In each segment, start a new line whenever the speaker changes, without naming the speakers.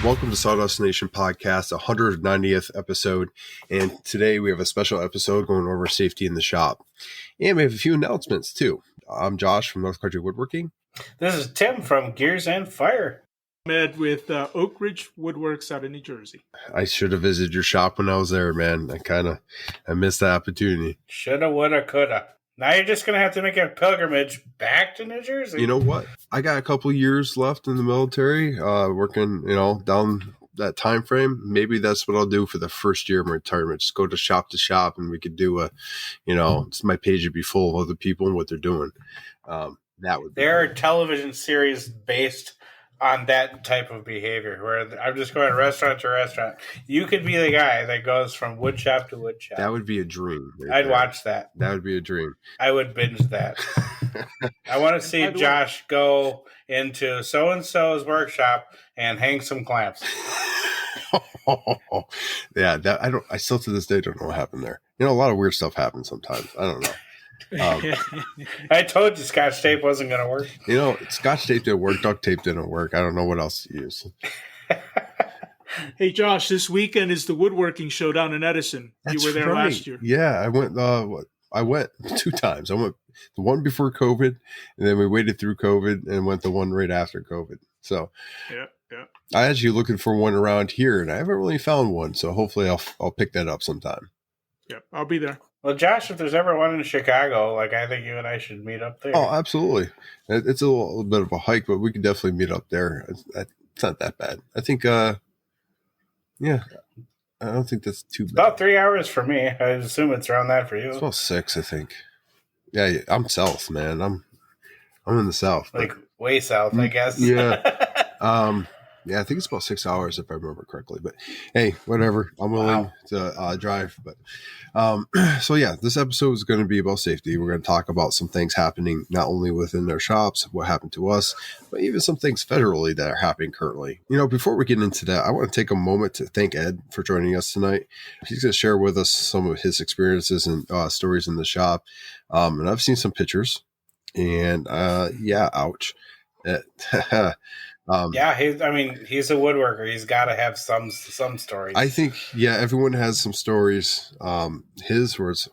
Welcome to Sawdust Nation Podcast, 190th episode. And today we have a special episode going over safety in the shop. And we have a few announcements too. I'm Josh from Oakridge Woodworking.
This is Tim from Gears and Fire.
Med with Oakridge Woodworks out of New Jersey.
I should have visited your shop when I was there, man. I missed the opportunity.
Shoulda, woulda, coulda. Now you're just going to have to make a pilgrimage back to New Jersey.
You know what? I got a couple years left in the military, working, down that time frame. Maybe that's what I'll do for the first year of my retirement. Just go to shop, and we could do my page would be full of other people and what they're doing.
There are television series based on that type of behavior where I'm just going restaurant to restaurant. You could be the guy that goes from wood shop to wood shop.
That would be a dream.
I'd watch that.
That would be a dream.
I would binge that. I want to see Josh go into so-and-so's workshop and hang some clamps.
Yeah, I still to this day don't know what happened there. A lot of weird stuff happens sometimes. I don't know.
I told you Scotch tape wasn't going to work.
Scotch tape didn't work. Duct tape didn't work. I don't know what else to use.
Hey, Josh, this weekend is the woodworking show down in Edison. You were there last year.
Yeah, I went. I went 2 times. I went the one before COVID, and then we waited through COVID and went the one right after COVID. So
yeah.
I actually looking for one around here, and I haven't really found one. So hopefully I'll pick that up sometime.
Yep, I'll be there.
Well, Josh, if there's ever one in Chicago, I think you and I should meet up there.
Oh, absolutely. It's a little bit of a hike, but we can definitely meet up there. It's not that bad. I think, I don't think that's too bad.
About 3 hours for me. I assume it's around that for you.
It's about 6, I think. Yeah, I'm south, man. I'm in the south.
Way south, I guess.
Yeah. Yeah, I think it's about 6 hours if I remember correctly. But hey, whatever. I'm willing to drive. But so yeah, this episode is going to be about safety. We're going to talk about some things happening not only within their shops, what happened to us, but even some things federally that are happening currently. Before we get into that, I want to take a moment to thank Ed for joining us tonight. He's going to share with us some of his experiences and stories in the shop. And I've seen some pictures, and ouch.
He's a woodworker. He's got to have some stories.
I think, everyone has some stories. His words,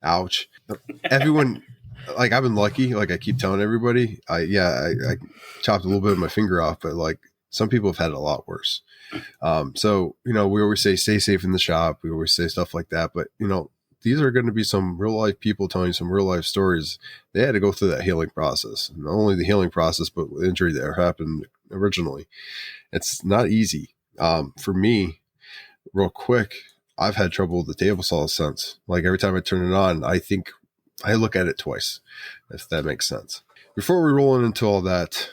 ouch. Everyone, I've been lucky. I keep telling everybody, I chopped a little bit of my finger off, but some people have had it a lot worse. So, we always say, stay safe in the shop. We always say stuff like that, but these are going to be some real life people telling you some real life stories. They had to go through that healing process. Not only the healing process, but the injury that happened originally. It's not easy. For me, real quick, I've had trouble with the table saw since. Every time I turn it on, I think I look at it twice, if that makes sense. Before we roll into all that,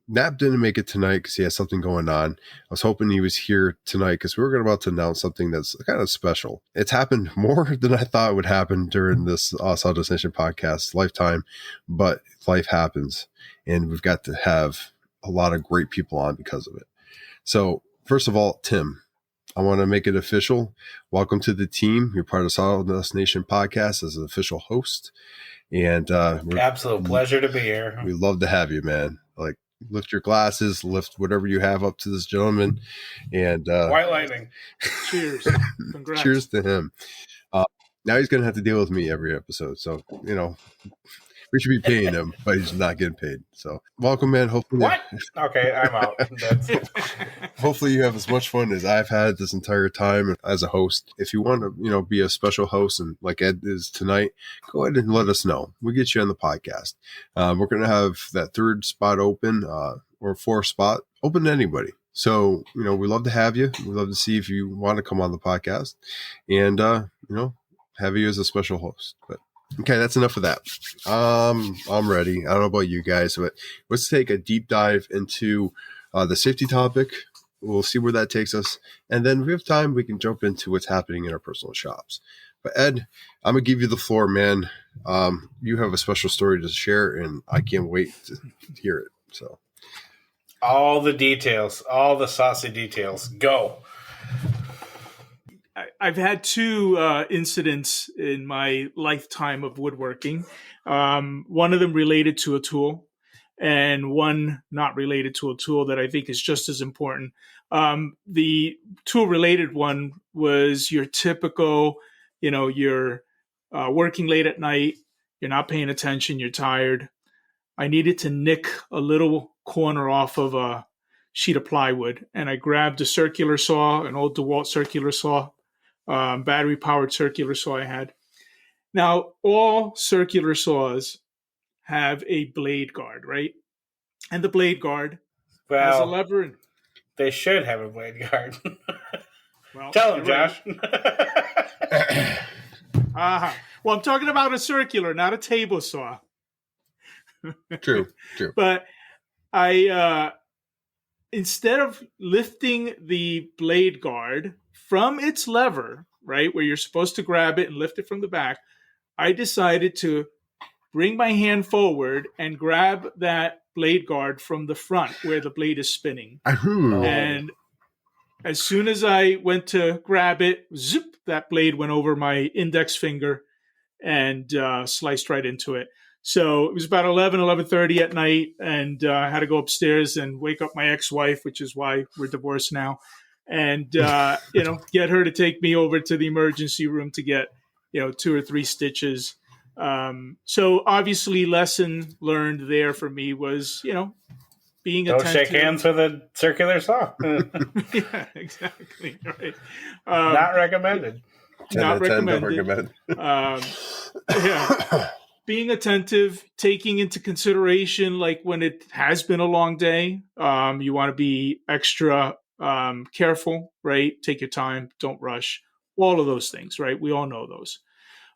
Nap didn't make it tonight because he has something going on. I was hoping he was here tonight because we were about to announce something that's kind of special. It's happened more than I thought would happen during this Sawdust Nation podcast lifetime, but life happens, and we've got to have a lot of great people on because of it. So first of all, Tim, I want to make it official. Welcome to the team. You're part of Sawdust Nation podcast as an official host, and
absolute pleasure to be here.
We love to have you, man. Lift your glasses, lift whatever you have up to this gentleman, and
white lightning.
Cheers. Congrats.
Cheers to him. Now he's going to have to deal with me every episode. So, we should be paying him, but he's not getting paid. So welcome, man. Hopefully,
what? Okay, I'm out.
Hopefully you have as much fun as I've had this entire time as a host. If you want to, be a special host and like Ed is tonight, go ahead and let us know. We'll get you on the podcast. We're going to have that 3rd spot open, or 4th spot open to anybody. So, we love to have you. We love to see if you want to come on the podcast and, have you as a special host. But okay, that's enough of that. I'm ready. I don't know about you guys, but let's take a deep dive into the safety topic. We'll see where that takes us. And then if we have time, we can jump into what's happening in our personal shops. But Ed, I'm going to give you the floor, man. You have a special story to share, and I can't wait to hear it. So,
all the details, all the saucy details. Go.
I've had 2 incidents in my lifetime of woodworking. One of them related to a tool. and one not related to a tool that I think is just as important. The tool related one was your typical, you're working late at night, you're not paying attention, you're tired. I needed to nick a little corner off of a sheet of plywood, and I grabbed a circular saw, an old DeWalt circular saw, battery powered circular saw I had. Now, all circular saws have a blade guard, right? And the blade guard has a lever.
They should have a blade guard.
Well,
tell him, Josh.
Well, I'm talking about a circular, not a table saw.
True.
But I, instead of lifting the blade guard from its lever, right, where you're supposed to grab it and lift it from the back, I decided to bring my hand forward and grab that blade guard from the front where the blade is spinning. And as soon as I went to grab it, zip, that blade went over my index finger and sliced right into it. So it was about 11:30 at night, and I had to go upstairs and wake up my ex-wife, which is why we're divorced now, and get her to take me over to the emergency room to get 2 or 3 stitches. So obviously, lesson learned there for me was being attentive.
Don't shake hands with a circular saw.
Yeah, exactly. Right.
Not recommended.
Not recommended. Yeah. Being attentive, taking into consideration, like when it has been a long day, you want to be extra careful, right? Take your time, don't rush, all of those things, right? We all know those.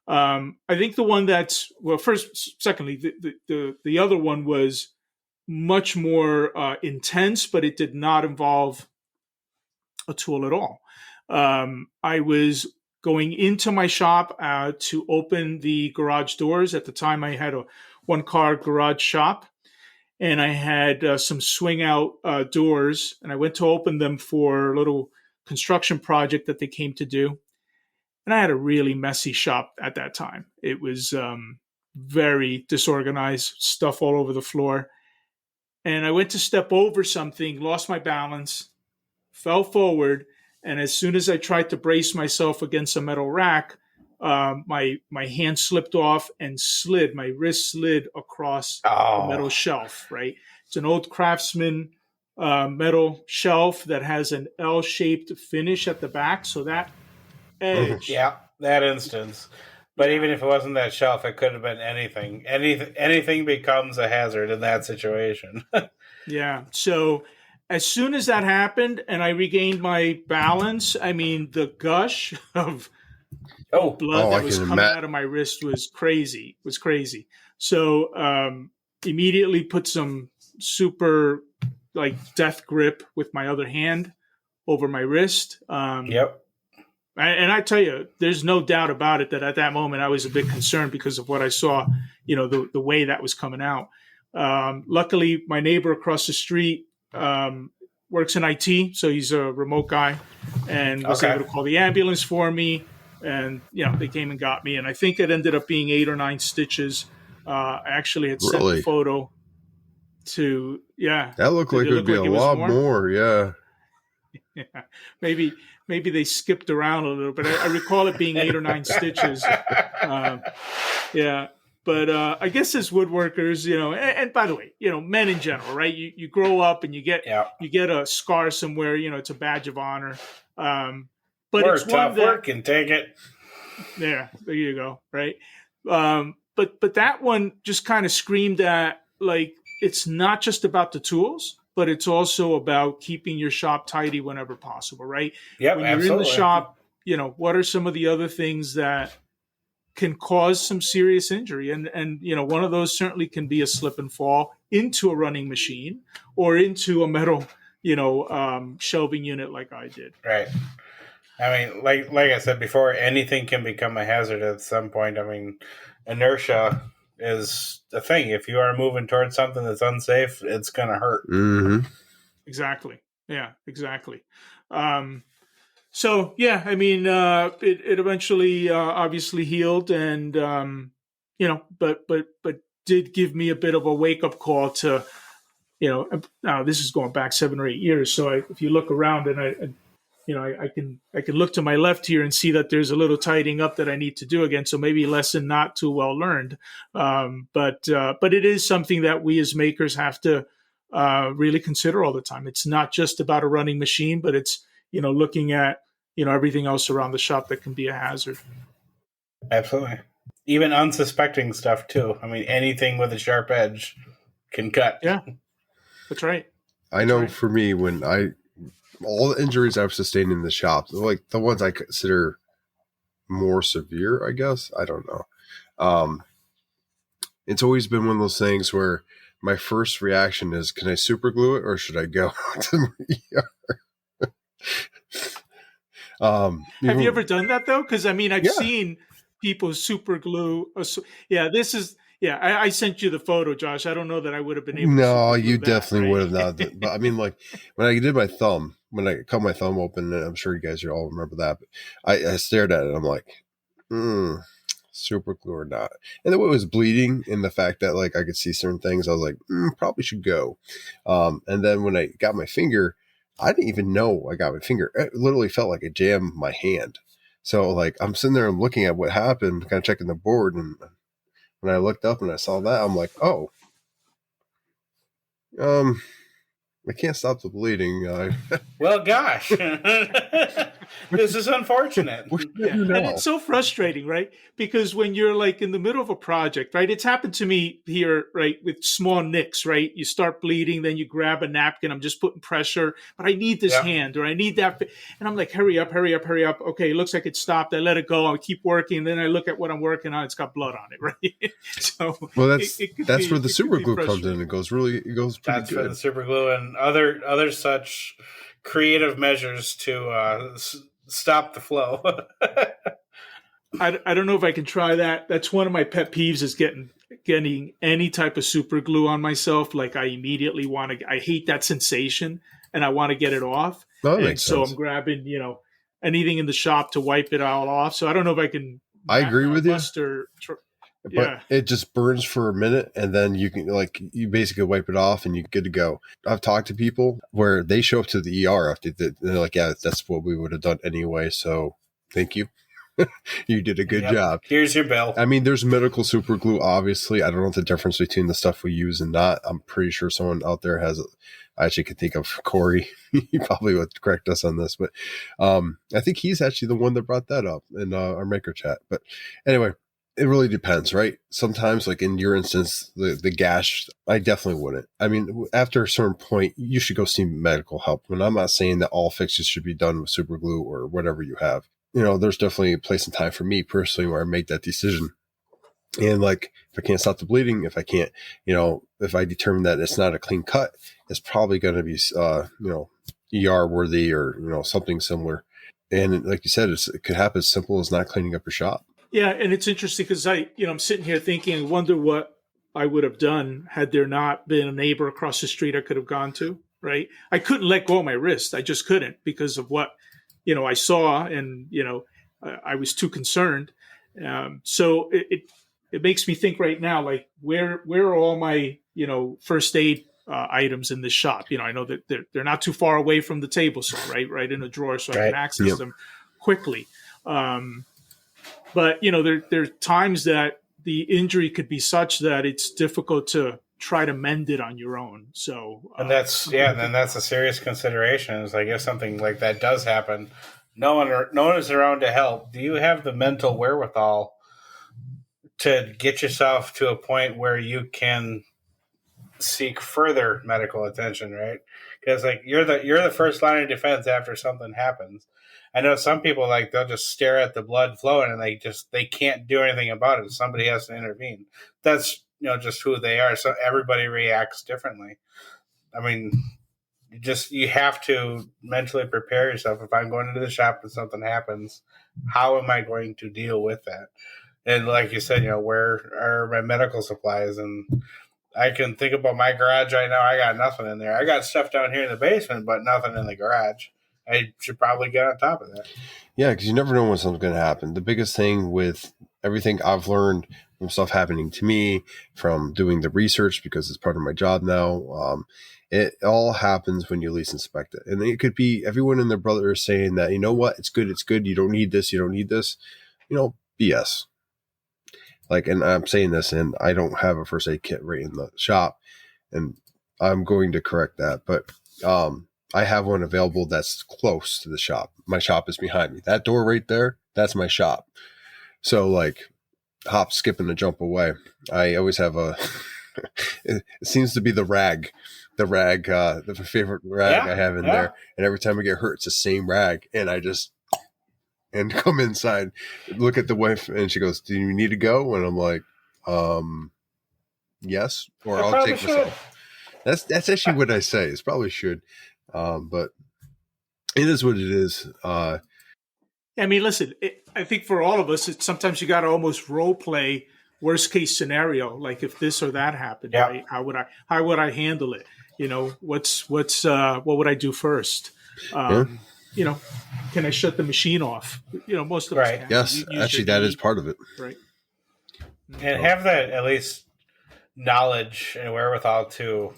I think the one secondly, the other one was much more intense, but it did not involve a tool at all. I was going into my shop to open the garage doors. At the time, I had a one-car garage shop, and I had some swing-out doors, and I went to open them for a little construction project that they came to do. And I had a really messy shop at that time. It was very disorganized, stuff all over the floor. And I went to step over something, lost my balance, fell forward, and as soon as I tried to brace myself against a metal rack, my hand slipped off and slid. My wrist slid across the metal shelf, right? It's an old Craftsman metal shelf that has an L-shaped finish at the back. So that edge.
Yeah, that instance. But even if it wasn't that shelf, it could have been anything. Anything becomes a hazard in that situation.
Yeah. So as soon as that happened and I regained my balance, I mean, the gush of blood that was coming out of my wrist was crazy. So immediately put some super death grip with my other hand over my wrist.
Yep.
And I tell you, there's no doubt about it that at that moment I was a bit concerned because of what I saw, the way that was coming out. Luckily, my neighbor across the street works in IT, so he's a remote guy, and was able to call the ambulance for me. And they came and got me, and I think it ended up being 8 or 9 stitches. I actually had sent the photo to
That looked like it would be a lot more. Yeah.
Maybe they skipped around a little, but I recall it being 8 or 9 stitches. But I guess as woodworkers, and by the way, men in general, right? You grow up and you get a scar somewhere. It's a badge of honor. But
it's tough work and take it.
Yeah, there you go. Right. But that one just kind of screamed at it's not just about the tools, but it's also about keeping your shop tidy whenever possible, right?
Yeah,
when you're in the shop, what are some of the other things that can cause some serious injury? And one of those certainly can be a slip and fall into a running machine or into a metal, shelving unit like I did.
Right. I mean, like I said before, anything can become a hazard at some point. I mean, inertia is the thing. If you are moving towards something that's unsafe, it's going to hurt.
Mm-hmm.
Exactly. Yeah, exactly. So, yeah, I mean, it eventually obviously healed and, but did give me a bit of a wake up call to, now this is going back 7 or 8 years. So if you look around and I can look to my left here and see that there's a little tidying up that I need to do again. So maybe a lesson not too well learned. But it is something that we as makers have to really consider all the time. It's not just about a running machine, but it's, looking at, everything else around the shop that can be a hazard.
Absolutely. Even unsuspecting stuff too. I mean, anything with a sharp edge can cut.
Yeah, that's right.
I know for me, all the injuries I've sustained in the shop, like the ones I consider more severe, I guess, I don't know. It's always been one of those things where my first reaction is, can I super glue it or should I go to the ER?
Have you ever done that though? Because I've seen people super glue. I sent you the photo, Josh. I don't know that I would have been able to.
No, you definitely would have not. But like when I did my thumb, when I cut my thumb open, and I'm sure you guys all remember that, but I stared at it. I'm like, super glue or not? And the way it was bleeding, and the fact that like I could see certain things, I was like, probably should go. And then when I got my finger, I didn't even know I got my finger. It literally felt like it jammed my hand. So like I'm sitting there and looking at what happened, kind of checking the board, and when I looked up and I saw that, I'm like, oh, I can't stop the bleeding.
Well, gosh, this is unfortunate.
And it's so frustrating, right? Because when you're like in the middle of a project, right? It's happened to me here, right? With small nicks, right? You start bleeding, then you grab a napkin. I'm just putting pressure, but I need this hand or I need that. And I'm like, hurry up. Okay, it looks like it stopped. I let it go. I keep working. Then I look at what I'm working on. It's got blood on it, right? So
well, that's where the super glue comes in. It goes pretty
that's
good.
For the super glue and other such creative measures to stop the flow.
I don't know if I can try that. That's one of my pet peeves is getting any type of super glue on myself. Like I immediately I hate that sensation and I want to get it off.
That makes sense.
I'm grabbing, anything in the shop to wipe it all off. So I don't know if I can.
I agree with you.
But
it just burns for a minute and then you can you basically wipe it off and you're good to go. I've talked to people where they show up to the ER after they're like, yeah, that's what we would have done anyway. So thank you. You did a good job.
Here's your bill.
I mean, there's medical super glue, obviously. I don't know the difference between the stuff we use and not. I'm pretty sure someone out there has I actually could think of Corey. He probably would correct us on this, but I think he's actually the one that brought that up in our maker chat. But anyway, it really depends, right? Sometimes, like in your instance, the gash, I definitely wouldn't. I mean, after a certain point, you should go see medical help. And I'm not saying that all fixes should be done with super glue or whatever you have. There's definitely a place and time for me personally where I make that decision. And like, if I can't stop the bleeding, if I can't, if I determine that it's not a clean cut, it's probably going to be, ER worthy or, something similar. And like you said, it could happen as simple as not cleaning up your shop.
Yeah. And it's interesting because I'm sitting here thinking, I wonder what I would have done had there not been a neighbor across the street I could have gone to, right? I couldn't let go of my wrist. I just couldn't because of what, I saw and, I was too concerned. So it makes me think right now, like where are all my, first aid items in this shop? I know that they're not too far away from the table, so right in a drawer, so I can access them quickly. But there are times that the injury could be such that it's difficult to try to mend it on your own. So,
and that's a serious consideration. Is like if something like that does happen, no one is around to help. Do you have the mental wherewithal to get yourself to a point where you can seek further medical attention, right? Because like you're the first line of defense after something happens. I know some people they'll just stare at the blood flowing and they can't do anything about it. Somebody has to intervene. That's just who they are. So everybody reacts differently. I mean, you have to mentally prepare yourself. If I'm going into the shop and something happens, how am I going to deal with that? And like you said, where are my medical supplies? And I can think about my garage right now. I got nothing in there. I got stuff down here in the basement, but nothing in the garage. I should probably get on top of that.
Yeah, because you never know when something's going to happen. The biggest thing with everything I've learned from stuff happening to me, from doing the research because it's part of my job now. It all happens when you least inspect it. And it could be everyone and their brother is saying that, you know what, it's good. You don't need this. BS. Like, and I'm saying this, and I don't have a first aid kit right in the shop, and I'm going to correct that. But I have one available that's close to the shop. My shop is behind me. That door right there, that's my shop. So, like, hop, skip, and a jump away. I always have it seems to be the rag, the favorite rag I have in there. And every time I get hurt, it's the same rag. And I just, and come inside, look at the wife, and she goes, "Do you need to go?" And I'm like, yes, or I'll take myself. That's actually what I say. It's probably should. But it is what it is.
I mean, listen, I think for all of us, sometimes you got to almost role play worst case scenario. Like if this or that happened, right? How would I handle it? What would I do first? You know, can I shut the machine off? Most of us can.
Yes, actually, that is part of it.
Right.
And have that at least knowledge and wherewithal to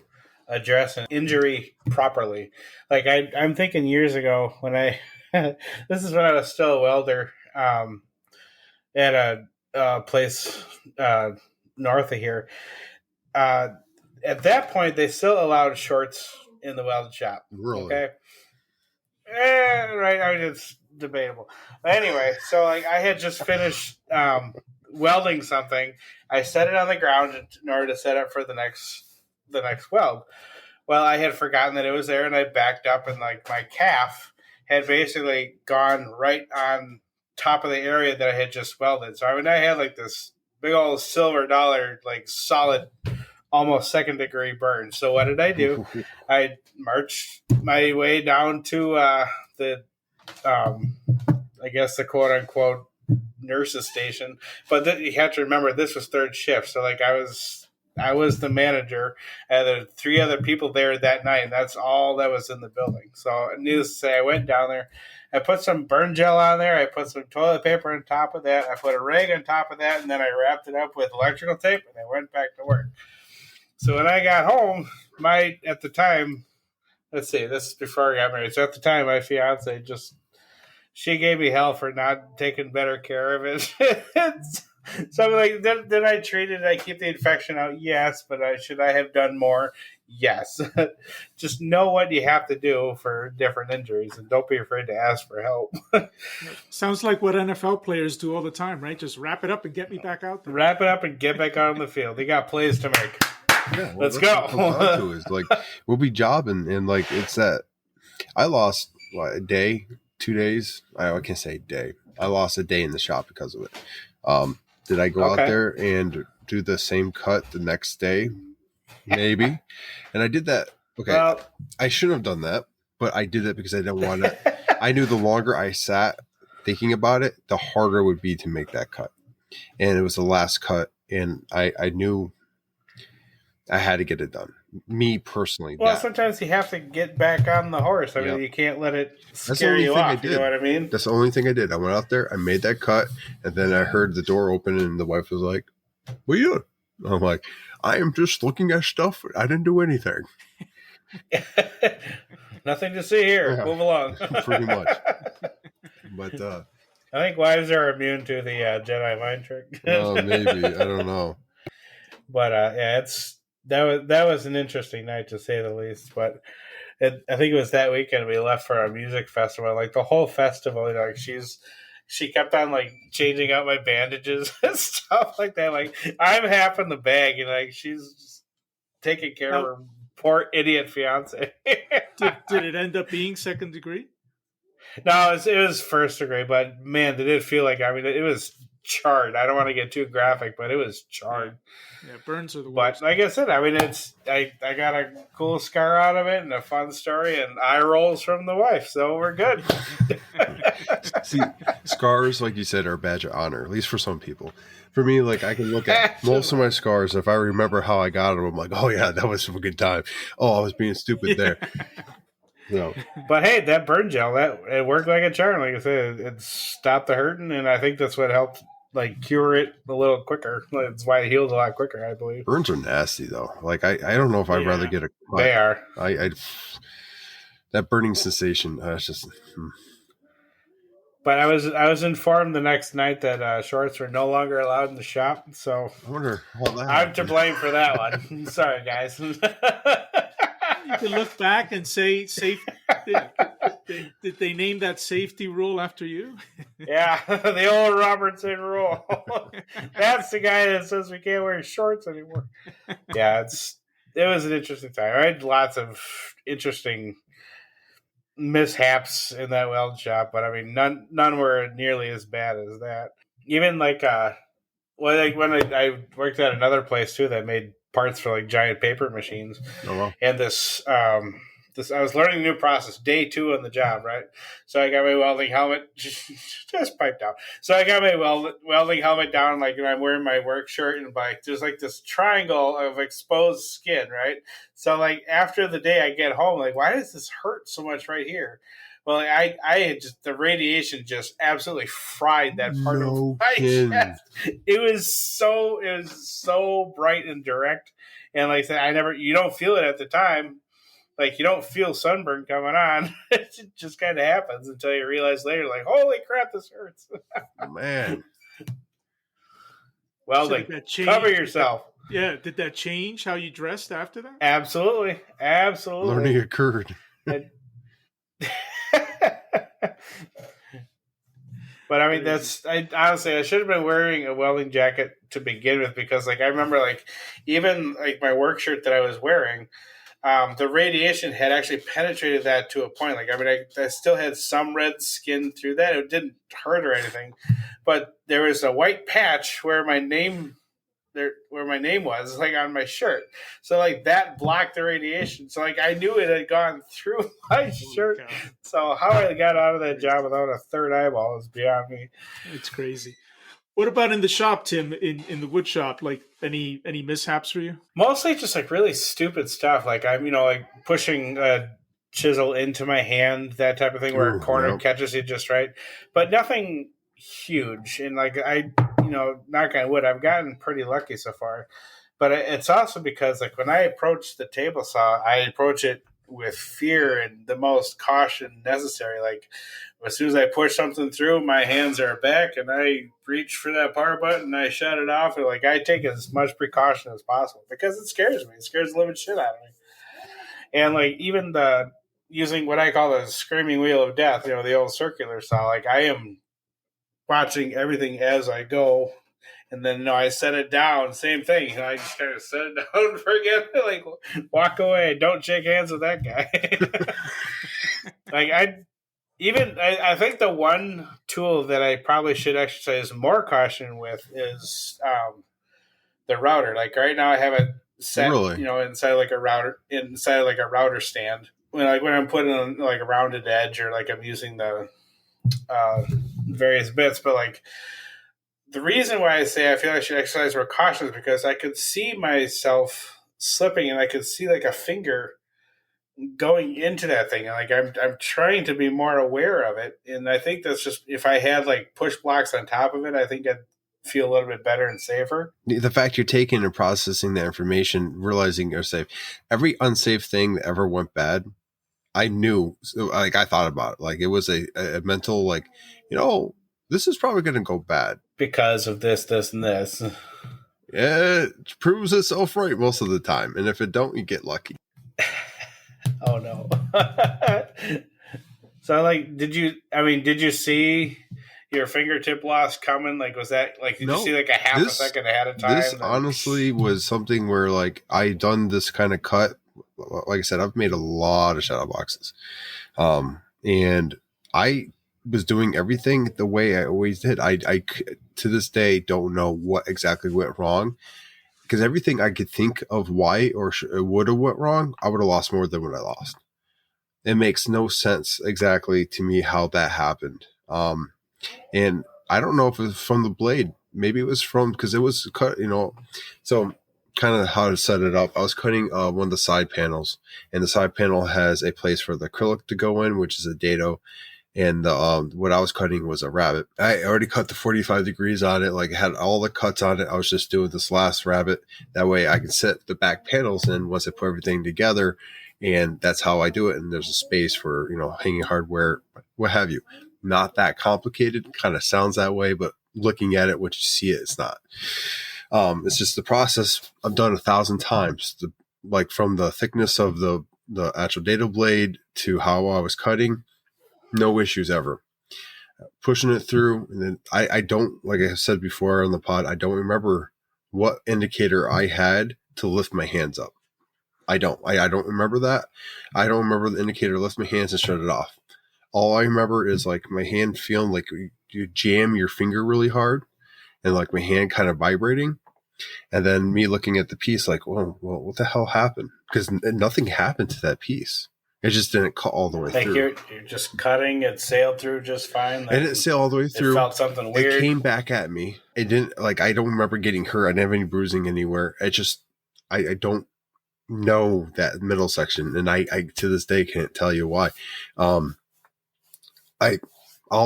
address an injury properly. Like I'm thinking years ago when this is when I was still a welder at a place north of here. At that point, they still allowed shorts in the weld shop.
Really?
Okay. Right. I mean, it's debatable. But anyway, so like I had just finished welding something. I set it on the ground in order to set up for the next weld. Well, I had forgotten that it was there, and I backed up, and like my calf had basically gone right on top of the area that I had just welded. So I mean, I had like this big old silver dollar, like solid, almost second degree burn. So what did I do? I marched my way down to the I guess the quote unquote nurse's station. But you have to remember this was third shift. So like I was the manager, and there were 3 other people there that night, and that's all that was in the building. So needless to say, I went down there. I put some burn gel on there. I put some toilet paper on top of that. I put a rag on top of that, and then I wrapped it up with electrical tape, and I went back to work. So when I got home, at the time, let's see, this is before I got married. So at the time, my fiance she gave me hell for not taking better care of it. So I'm like, did I treat it? Did I keep the infection out? Yes, but should I have done more? Yes. Just know what you have to do for different injuries, and don't be afraid to ask for help.
Sounds like what NFL players do all the time, right? Just wrap it up and get me back out there.
Wrap it up and get back out on the field. They got plays to make.
Yeah,
let's go.
Is like we'll be jobbing, and like it's that I lost a day, 2 days. I can't say day. I lost a day in the shop because of it. Did I go out there and do the same cut the next day? Maybe. And I did that. Okay. I shouldn't have done that, but I did it because I didn't want it. I knew the longer I sat thinking about it, the harder it would be to make that cut. And it was the last cut. And I knew I had to get it done. Me personally.
Well, sometimes you have to get back on the horse. I mean, you can't let it scare you off. You know what I mean?
That's the only thing I did. I went out there, I made that cut, and then I heard the door open, and the wife was like, "What are you doing?" I'm like, "I am just looking at stuff. I didn't do anything."
Nothing to see here. Yeah, move along.
Pretty much. But
I think wives are immune to the Jedi mind trick.
Oh, maybe. I don't know.
But yeah, that was an interesting night to say the least. But I think it was that weekend we left for a music festival. Like the whole festival, like she kept on like changing out my bandages and stuff like that. Like I'm half in the bag, and like she's just taking care of her poor idiot fiance.
Did it end up being second degree?
No, it was first degree. But man, did it feel like? I mean, it was charred. I don't want to get too graphic, but it was charred.
Yeah, burns are the worst.
But like I said, I mean, I got a cool scar out of it and a fun story and eye rolls from the wife, so we're good.
See, scars, like you said, are a badge of honor, at least for some people. For me, like I can look at most of my scars. If I remember how I got them, I'm like, oh yeah, that was a good time. Oh, I was being stupid there. No.
But hey, that burn gel, it worked like a charm. Like I said, it stopped the hurting, and I think that's what helped like cure it a little quicker. That's why it heals a lot quicker, I believe.
Burns are nasty though. Like I don't know if I'd rather get a cut.
They are.
I that burning sensation. It's just.
But I was informed the next night that shorts were no longer allowed in the shop. So
I wonder how that
I'm
happened.
to blame for that one. Sorry, guys.
You can look back and say, safe. Did they name that safety rule after you?
Yeah, the old Robertson rule. That's the guy that says we can't wear shorts anymore. Yeah, it was an interesting time. I had lots of interesting mishaps in that weld shop, but I mean, none were nearly as bad as that. Even like when I worked at another place too that made parts for like giant paper machines.
Oh wow.
And this I was learning a new process day 2 on the job, right? So I got my welding helmet just piped down. So I got my welding helmet down, like, and I'm wearing my work shirt, and like there's like this triangle of exposed skin, right? So like after the day I get home, like, why does this hurt so much right here? Well, like, I had just, the radiation just absolutely fried that part of my chest. It was so bright and direct, and like I said, you don't feel it at the time. Like, you don't feel sunburn coming on. It just kind of happens until you realize later, like, holy crap, this hurts.
Man.
Well, so like, cover yourself.
Did that change how you dressed after that?
Absolutely.
Learning occurred.
But I mean, honestly, I should have been wearing a welding jacket to begin with, because like I remember, like, even like my work shirt that I was wearing, the radiation had actually penetrated that to a point. Like, I mean, I still had some red skin through that. It didn't hurt or anything, but there was a white patch where my name was, like, on my shirt. So like that blocked the radiation. So like I knew it had gone through my shirt. God. So how I got out of that job without a third eyeball is beyond me.
It's crazy. What about in the shop, Tim, in the wood shop? Like any mishaps for you?
Mostly just like really stupid stuff. Like I'm, like pushing a chisel into my hand, that type of thing, where a corner catches you just right. But nothing huge. And like knock on wood, I've gotten pretty lucky so far. But it's also because like when I approach the table saw, I approach it with fear and the most caution necessary. Like, as soon as I push something through, my hands are back and I reach for that power button and I shut it off. And like, I take as much precaution as possible because it scares me. It scares the living shit out of me. And like, even using what I call the screaming wheel of death, the old circular saw, like I am watching everything as I go. And then, I set it down, same thing. I just kind of set it down, forget it, like, walk away. Don't shake hands with that guy. Like, I think the one tool that I probably should exercise more caution with is the router. Like, right now I have it set, inside like a router stand. When I'm putting on like a rounded edge, or like I'm using the various bits, but like, the reason why I say I feel I should exercise more caution is because I could see myself slipping, and I could see like a finger going into that thing. And like I'm trying to be more aware of it. And I think that's just, if I had like push blocks on top of it, I think I'd feel a little bit better and safer.
The fact you're taking and processing the information, realizing you're safe. Every unsafe thing that ever went bad, I knew, like I thought about it. Like it was a mental, like, this is probably going to go bad.
Because of this, and this.
Yeah, it proves itself right most of the time. And if it don't, you get lucky.
Oh, no. So, like, did you see your fingertip loss coming? Like, was that, like, did you see, like, a half a second ahead of time?
This honestly was something where, like, I done this kind of cut. Like I said, I've made a lot of shadow boxes. And I was doing everything the way I always did. I to this day don't know what exactly went wrong, because everything I could think of why or would have went wrong, I would have lost more than what I lost. It makes no sense exactly to me how that happened. And I don't know if it was from the blade. Maybe it was because it was cut, so kind of how to set it up. I was cutting one of the side panels, and the side panel has a place for the acrylic to go in, which is a dado. And what I was cutting was a rabbit. I already cut the 45 degrees on it. Like, I had all the cuts on it. I was just doing this last rabbit. That way I can set the back panels in once I put everything together. And that's how I do it. And there's a space for, hanging hardware, what have you. Not that complicated. Kind of sounds that way, but looking at it, once you see it, it's not. It's just the process I've done 1,000 times. Like, from the thickness of the actual dado blade to how I was cutting. No issues ever. Pushing it through, and then I don't, like I said before on the pod, I don't remember what indicator I had to lift my hands up. I don't remember that. I don't remember the indicator to lift my hands and shut it off. All I remember is like my hand feeling like you jam your finger really hard, and like my hand kind of vibrating, and then me looking at the piece like, well, what the hell happened? Because nothing happened to that piece. It just didn't cut all the way through.
You're just cutting, it sailed through just fine.
It didn't sail all the way through.
It felt something weird.
It came back at me. It didn't, like, I don't remember getting hurt. I didn't have any bruising anywhere. It just, I don't know that middle section. And I to this day can't tell you why. All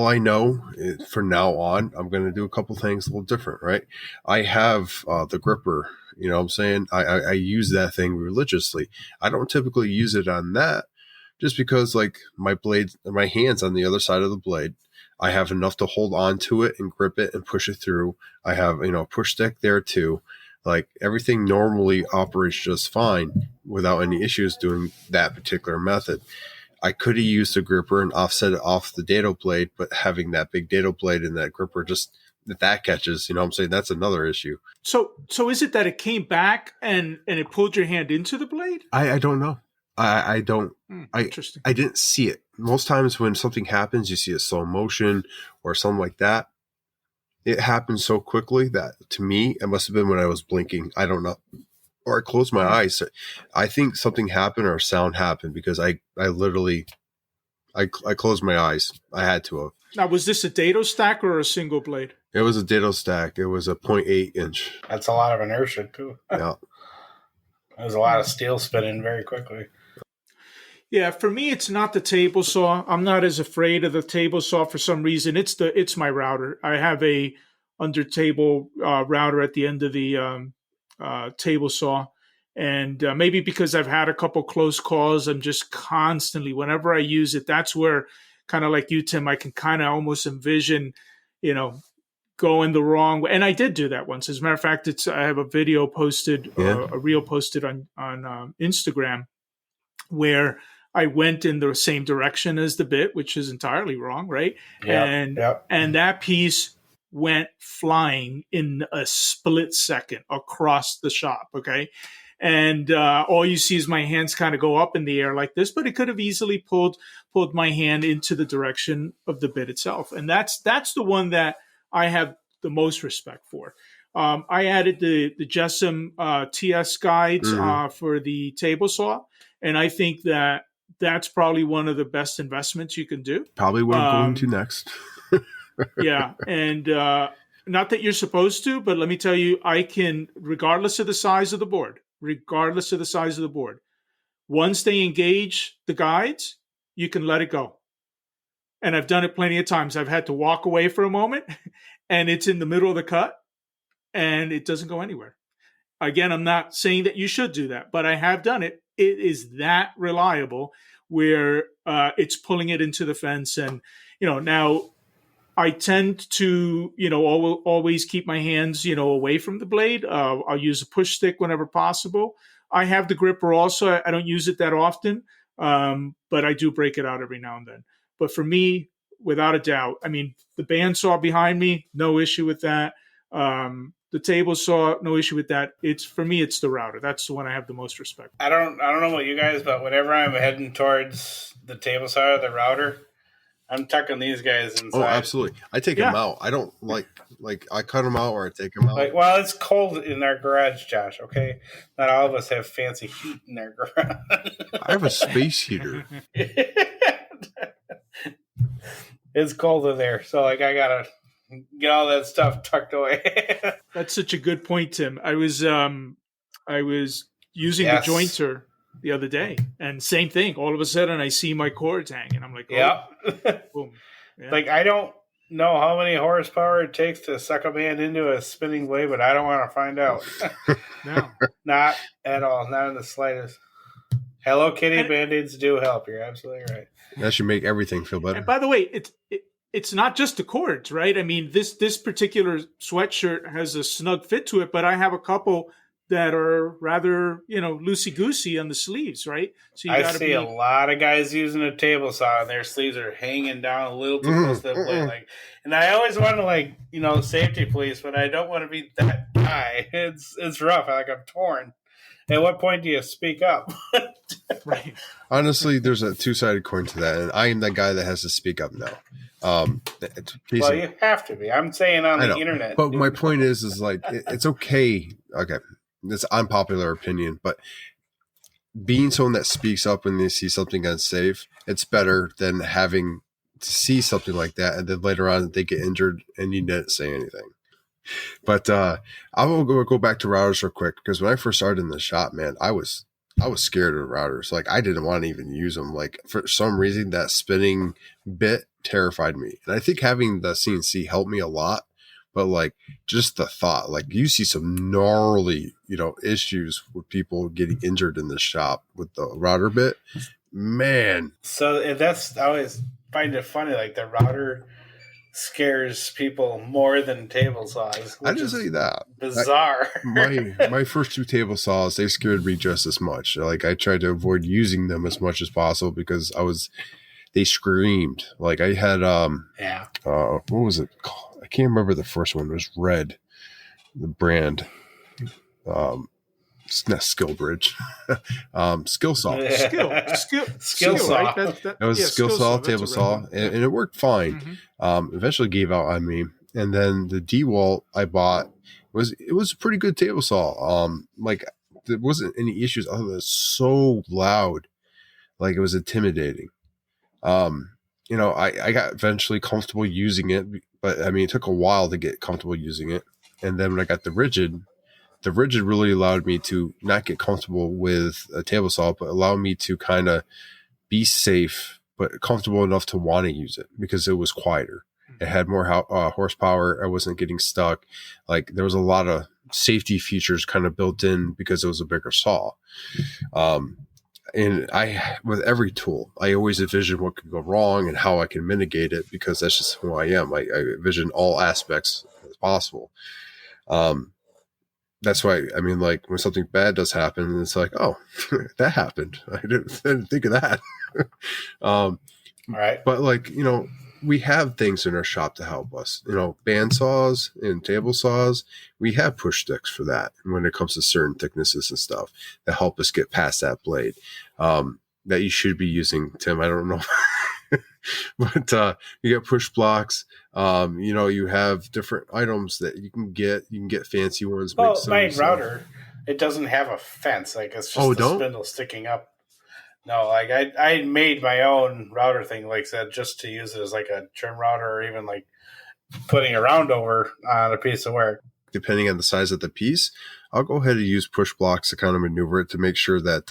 I know is, for now on, I'm going to do a couple things a little different, right? I have the gripper, you know what I'm saying? I use that thing religiously. I don't typically use it on that. Just because, like, my hand's on the other side of the blade, I have enough to hold on to it and grip it and push it through. I have, push stick there too. Like, everything normally operates just fine without any issues doing that particular method. I could have used a gripper and offset it off the dado blade, but having that big dado blade and that gripper, just that catches, you know what I'm saying? That's another issue.
So is it that it came back and it pulled your hand into the blade?
I don't know. I don't.
Interesting.
I didn't see it. Most times when something happens, you see a slow motion or something like that. It happens so quickly that, to me, it must have been when I was blinking. I don't know. Or I closed my eyes. I think something happened or a sound happened, because I literally closed my eyes. I had to have.
Now, was this a dado stack or a single blade?
It was a dado stack. It was a 0.8 inch.
That's a lot of inertia too.
Yeah.
There's a lot of steel spinning very quickly.
Yeah, for me, it's not the table saw. I'm not as afraid of the table saw for some reason. It's my router. I have a under table router at the end of the table saw, and maybe because I've had a couple close calls, I'm just constantly, whenever I use it, that's where, kind of like you, Tim, I can kind of almost envision, going the wrong way. And I did do that once. As a matter of fact, I have a video posted, a reel posted on Instagram, where I went in the same direction as the bit, which is entirely wrong, right? And that piece went flying in a split second across the shop, okay? And all you see is my hands kind of go up in the air like this, but it could have easily pulled my hand into the direction of the bit itself. And that's the one that I have the most respect for. I added the Jessam TS guides for the table saw, and I think that's probably one of the best investments you can do.
Probably what I'm going to next.
Yeah, and not that you're supposed to, but let me tell you, I can, regardless of the size of the board, once they engage the guides, you can let it go. And I've done it plenty of times. I've had to walk away for a moment, and it's in the middle of the cut, and it doesn't go anywhere. Again, I'm not saying that you should do that, but I have done it. It is that reliable where it's pulling it into the fence. And, now I tend to, always keep my hands, away from the blade. I'll use a push stick whenever possible. I have the gripper also. I don't use it that often, but I do break it out every now and then. But for me, without a doubt, I mean, the bandsaw behind me, no issue with that. The table saw, no issue with that. For me, it's the router. That's the one I have the most respect for.
I don't know about you guys, but whenever I'm heading towards the table saw or the router, I'm tucking these guys inside.
Oh, absolutely. I take them out. I don't like I cut them out or I take them out.
Well, it's cold in our garage, Josh, okay? Not all of us have fancy heat in our garage.
I have a space heater.
It's cold in there, so I gotta get all that stuff tucked away.
That's such a good point, Tim. I was using the jointer the other day, and same thing. All of a sudden, I see my cords hanging. I'm like, oh,
Yeah.
boom. Yeah.
Like, I don't know how many horsepower it takes to suck a man into a spinning blade, but I don't want to find out.
No.
Not at all. Not in the slightest. Hello Kitty Band-Aids do help. You're absolutely right.
That should make everything feel better.
And by the way, it's not just the cords, right? I mean, this particular sweatshirt has a snug fit to it, but I have a couple that are rather, loosey-goosey on the sleeves, right? So
I see a lot of guys using a table saw and their sleeves are hanging down a little too close to the blade. And I always want to safety police, but I don't want to be that guy. It's rough. I'm torn. At what point do you speak up?
Right.
Honestly, there's a two-sided coin to that, and I am that guy that has to speak up now.
Well, you have to be. I'm saying on the internet.
But my point is like, it's okay. Okay. It's unpopular opinion, but being someone that speaks up when they see something unsafe, it's better than having to see something like that and then later on they get injured and you didn't say anything. But I will go back to routers real quick, because when I first started in the shop, man, I was scared of routers. Like, I didn't want to even use them. Like, for some reason, that spinning bit terrified me. And I think having the CNC helped me a lot. But like, just the thought, like, you see some gnarly, issues with people getting injured in the shop with the router bit, man.
So I always find it funny. Like, the router scares people more than table saws.
I just say that
bizarre.
My first two table saws, they scared me just as much. Like, I tried to avoid using them as much as possible because they screamed. Like, I had what was it called? I can't remember the first one. It was Red, the brand. It's not Skill Bridge. Skill Saw.
Skill Saw.
Right?
That was Skill Saw, table saw, and it worked fine. Mm-hmm. Eventually gave out on me. And then the DeWalt I bought it was a pretty good table saw. Like, there wasn't any issues other than so loud. Like, it was intimidating. I got eventually comfortable using it, but I mean, it took a while to get comfortable using it. And then when I got the rigid really allowed me to not get comfortable with a table saw, but allowed me to kind of be safe, but comfortable enough to want to use it because it was quieter. It had more horsepower. I wasn't getting stuck. Like, there was a lot of safety features kind of built in because it was a bigger saw. And with every tool, I always envision what could go wrong and how I can mitigate it, because that's just who I am. I envision all aspects as possible. That's why, I mean, like, when something bad does happen, it's like, oh, that happened. I didn't think of that.
Right.
But, like, we have things in our shop to help us. Band saws and table saws, we have push sticks for that when it comes to certain thicknesses and stuff that help us get past that blade. That you should be using, Tim. I don't know. But you get push blocks. You have different items that you can get. You can get fancy ones.
Well, my router, it doesn't have a fence. Like, it's just a spindle sticking up. No, like, I made my own router thing, like I said, just to use it as like a trim router, or even like putting a round over on a piece of work.
Depending on the size of the piece, I'll go ahead and use push blocks to kind of maneuver it to make sure that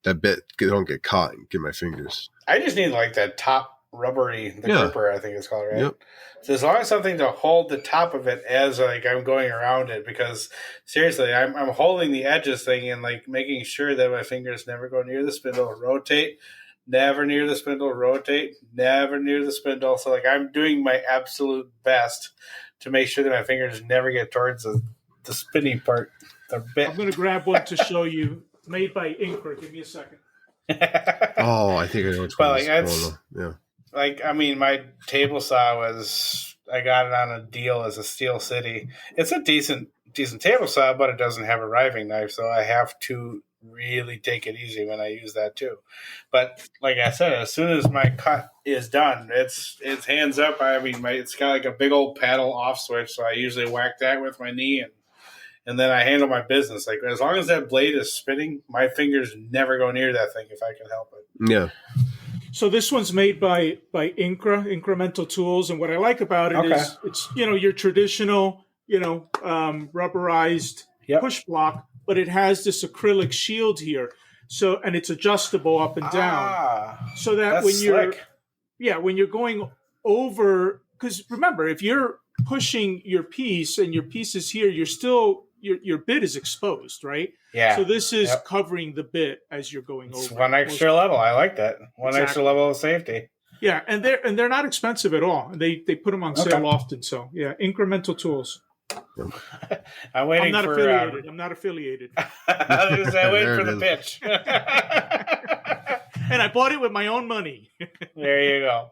that bit don't get caught and get my fingers.
I just need like that top rubbery, gripper, I think it's called, right?
Yep.
So as long as something to hold the top of it as like I'm going around it, because seriously, I'm holding the edges thing and like making sure that my fingers never go near the spindle, rotate, never near the spindle, rotate, never near the spindle. So like, I'm doing my absolute best to make sure that my fingers never get towards the spinning part. The bit.
I'm going to grab one to show you. Made by Inker. Give me a second.
Oh, I think I know what's going on. Yeah.
Like, I mean, my table saw I got it on a deal as a Steel City. It's a decent table saw, but it doesn't have a riving knife, so I have to really take it easy when I use that too. But like I said, as soon as my cut is done, it's hands up. I mean, it's got like a big old paddle off switch, so I usually whack that with my knee and then I handle my business. Like, as long as that blade is spinning, my fingers never go near that thing if I can help it.
Yeah.
So this one's made by Incremental Tools, and what I like about it is it's your traditional rubberized push block, but it has this acrylic shield here. So, and it's adjustable up and down, so that
that's
when you're,
slick.
when you're going over, because remember, if you're pushing your piece and your piece is here, you're still, your bit is exposed, right?
Yeah.
So this is
Yep.
covering the bit as you're going
It's
over.
one extra level. I like that. One extra
Exactly.
level of safety.
Yeah, and they're not expensive at all. They put them on sale often. So yeah, incremental tools.
I'm waiting
I'm not
for.
affiliated. I'm not affiliated.
I was gonna say, waiting for the
is.
pitch.
And I bought it with my own money.
There you go.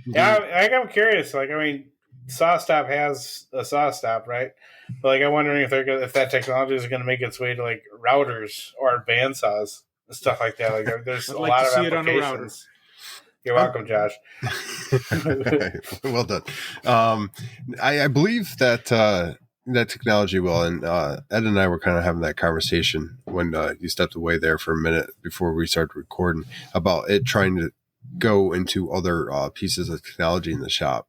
Yeah, I'm curious. Like, I mean, SawStop has a SawStop, right? But like, I'm wondering if that technology is going to make its way to like routers or bandsaws and stuff like that. Like, there's
I'd
a
like
lot
to
of
see it on a router.
applications. You're welcome, Josh.
Well done. I believe that that technology will, and Ed and I were kind of having that conversation when you stepped away there for a minute before we started recording about it trying to go into other pieces of technology in the shop.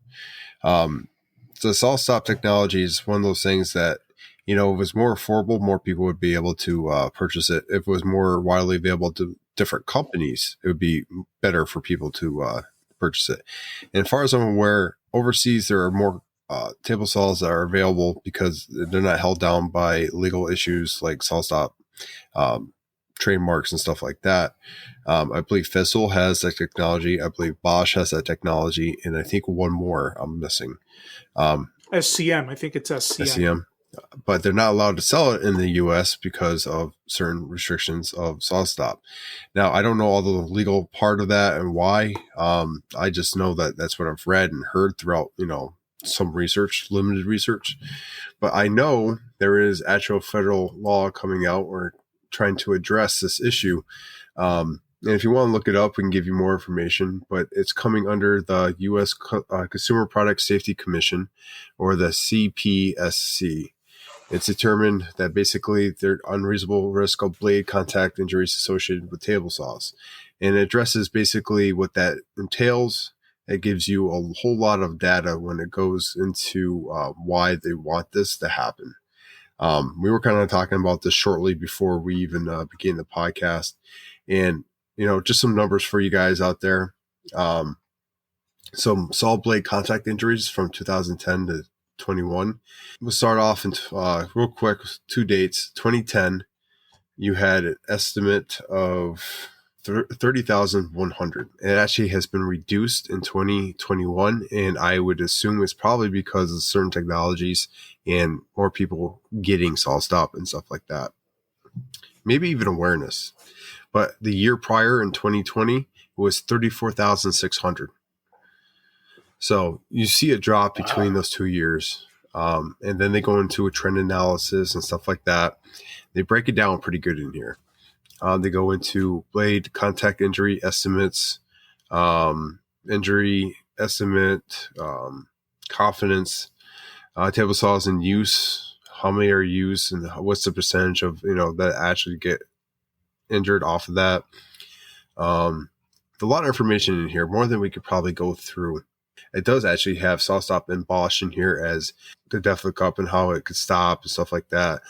So SawStop technology is one of those things that, if it was more affordable, more people would be able to purchase it. If it was more widely available to different companies, it would be better for people to purchase it. And as far as I'm aware, overseas there are more table saws that are available because they're not held down by legal issues like SawStop trademarks and stuff like that. I believe Fissel has that technology. I believe Bosch has that technology, and I think one more I'm missing.
SCM, I think it's SCM.
SCM. But they're not allowed to sell it in the U.S. because of certain restrictions of SawStop. Now, I don't know all the legal part of that and why. I just know that that's what I've read and heard throughout, some research, limited research. But I know there is actual federal law coming out or trying to address this issue. And if you want to look it up, we can give you more information, but it's coming under the U.S. Consumer Product Safety Commission, or the CPSC. It's determined that basically there's unreasonable risk of blade contact injuries associated with table saws. And it addresses basically what that entails. It gives you a whole lot of data when it goes into why they want this to happen. We were kind of talking about this shortly before we even began the podcast. And, just some numbers for you guys out there. Some saw blade contact injuries from 2010 to 21. We'll start off in real quick, 2 dates. 2010, you had an estimate of 30,100. It actually has been reduced in 2021, and I would assume it's probably because of certain technologies and more people getting SawStop and stuff like that. Maybe even awareness. But the year prior in 2020 was 34,600. So you see a drop between those 2 years. And then they go into a trend analysis and stuff like that. They break it down pretty good in here. They go into blade contact injury estimates, injury estimate, confidence, table saws in use, how many are used, and what's the percentage of, that actually get injured off of that. A lot of information in here, more than we could probably go through. It does actually have SawStop and Bosch in here as the depth of the cup and how it could stop and stuff like that.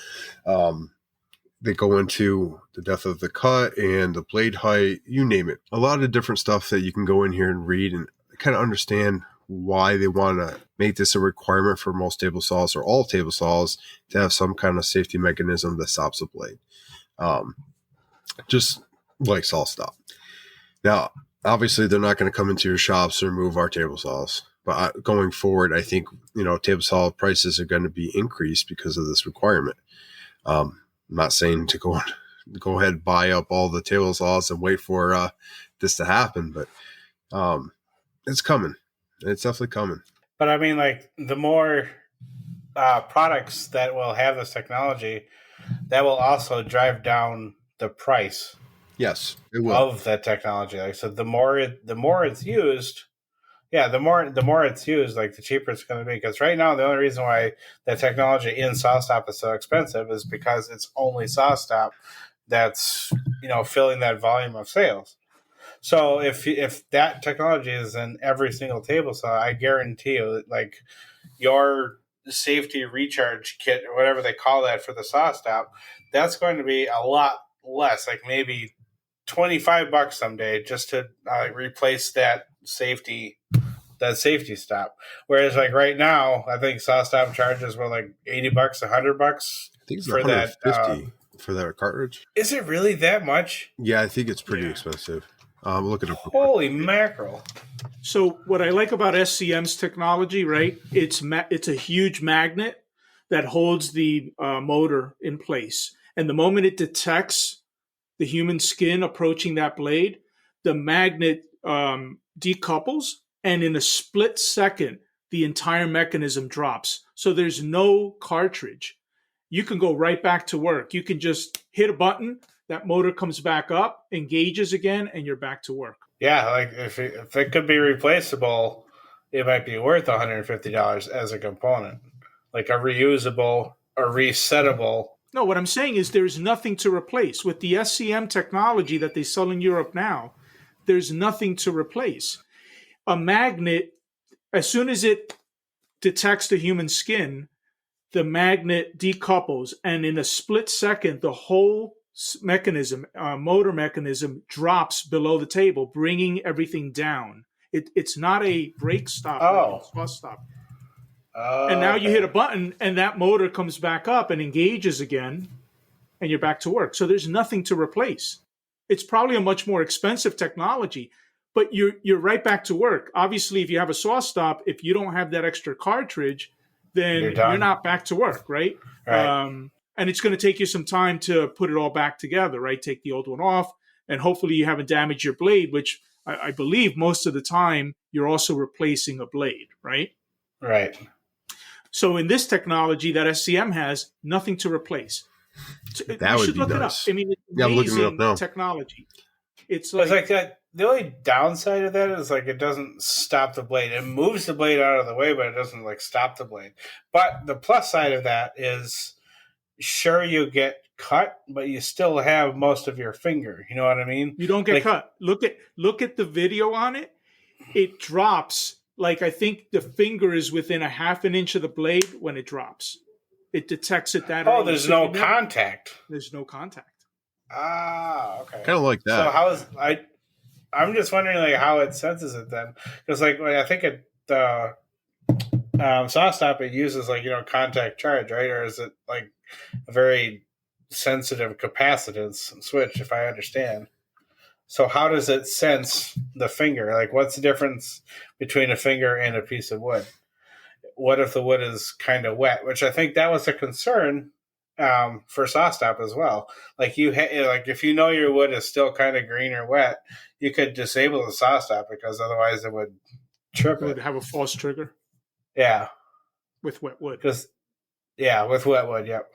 They go into the depth of the cut and the blade height, you name it. A lot of different stuff that you can go in here and read and kind of understand why they want to make this a requirement for most table saws or all table saws to have some kind of safety mechanism that stops the blade. Just like SawStop. Now, obviously, they're not going to come into your shops to remove our table saws. But going forward, I think, table saw prices are going to be increased because of this requirement. I'm not saying to go ahead and buy up all the table saws and wait for this to happen, but it's coming. It's definitely coming.
But I mean, like, the more products that will have this technology, that will also drive down the price.
Yes, it will.
Of that technology. Like, so the more it's used, the more it's used, like, the cheaper it's going to be. Because right now, the only reason why that technology in SawStop is so expensive is because it's only SawStop that's filling that volume of sales. So if that technology is in every single table saw, I guarantee you, like, your safety recharge kit or whatever they call that for the SawStop, that's going to be a lot less, like maybe $25 someday, just to replace that safety stop. Whereas like right now, I think SawStop charges were like $80, $100
I think it's
for that.
150 for that cartridge.
Is it really that much?
Yeah, I think it's pretty expensive. Look at it.
Holy mackerel!
So what I like about SCM's technology, right? It's a huge magnet that holds the motor in place, and the moment it detects the human skin approaching that blade, the magnet decouples, and in a split second, the entire mechanism drops. So there's no cartridge. You can go right back to work. You can just hit a button, that motor comes back up, engages again, and you're back to work.
Yeah, like if it could be replaceable, it might be worth $150 as a component, like a reusable or resettable.
No, what I'm saying is there's nothing to replace. With the SCM technology that they sell in Europe now, there's nothing to replace. A magnet, as soon as it detects the human skin, the magnet decouples, and in a split second, the whole mechanism, motor mechanism, drops below the table, bringing everything down. It's not a brake stop, it's a bus stop. And now you hit a button, and that motor comes back up and engages again, and you're back to work. So there's nothing to replace. It's probably a much more expensive technology, but you're right back to work. Obviously, if you have a saw stop, if you don't have that extra cartridge, then you're not back to work, right? And it's going to take you some time to put it all back together, right? Take the old one off, and hopefully you haven't damaged your blade, which I believe most of the time you're also replacing a blade, right?
Right.
So in this technology that SCM has, nothing to replace.
That would be
look
nice.
It up. I mean, it's
I'm looking it up now.
Technology. It's
like that. The only downside of that is like it doesn't stop the blade. It moves the blade out of the way, but it doesn't like stop the blade. But the plus side of that is, sure, you get cut, but you still have most of your finger. You know what I mean?
You don't get cut. Look at the video on it. It drops. Like, I think the finger is within a half an inch of the blade when it drops. It detects it that.
Oh, there's no contact.
There's no contact.
Ah, okay.
Kind of like that.
So how is I'm just wondering like how it senses it then, because like I think it saw stop, it uses like contact charge, right? Or is it like a very sensitive capacitance switch, if I understand? So how does it sense the finger? Like, what's the difference between a finger and a piece of wood? What if the wood is kind of wet? Which I think that was a concern for SawStop as well. Like like if you know your wood is still kind of green or wet, you could disable the SawStop because otherwise it would trip
it. Would have a false trigger.
Yeah,
with wet wood.
With wet wood. Yep.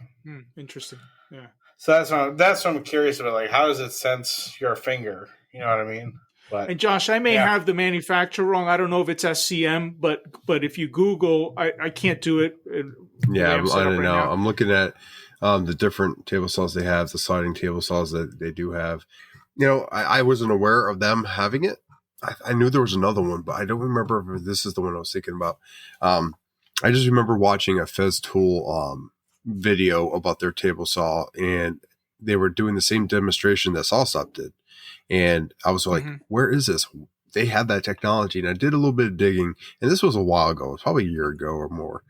Interesting. Yeah.
So that's what I'm curious about. Like, how does it sense your finger? You know what I mean?
And Josh, I may have the manufacturer wrong. I don't know if it's SCM, but if you Google, I can't do it.
Yeah, I don't know. I'm looking at the different table saws they have, the sliding table saws that they do have. I wasn't aware of them having it. I knew there was another one, but I don't remember if this is the one I was thinking about. I just remember watching a Fez Tool video about their table saw, and they were doing the same demonstration that SawStop did. And I was like, where is this? They had that technology. And I did a little bit of digging, and this was a while ago. It was probably a year ago or more.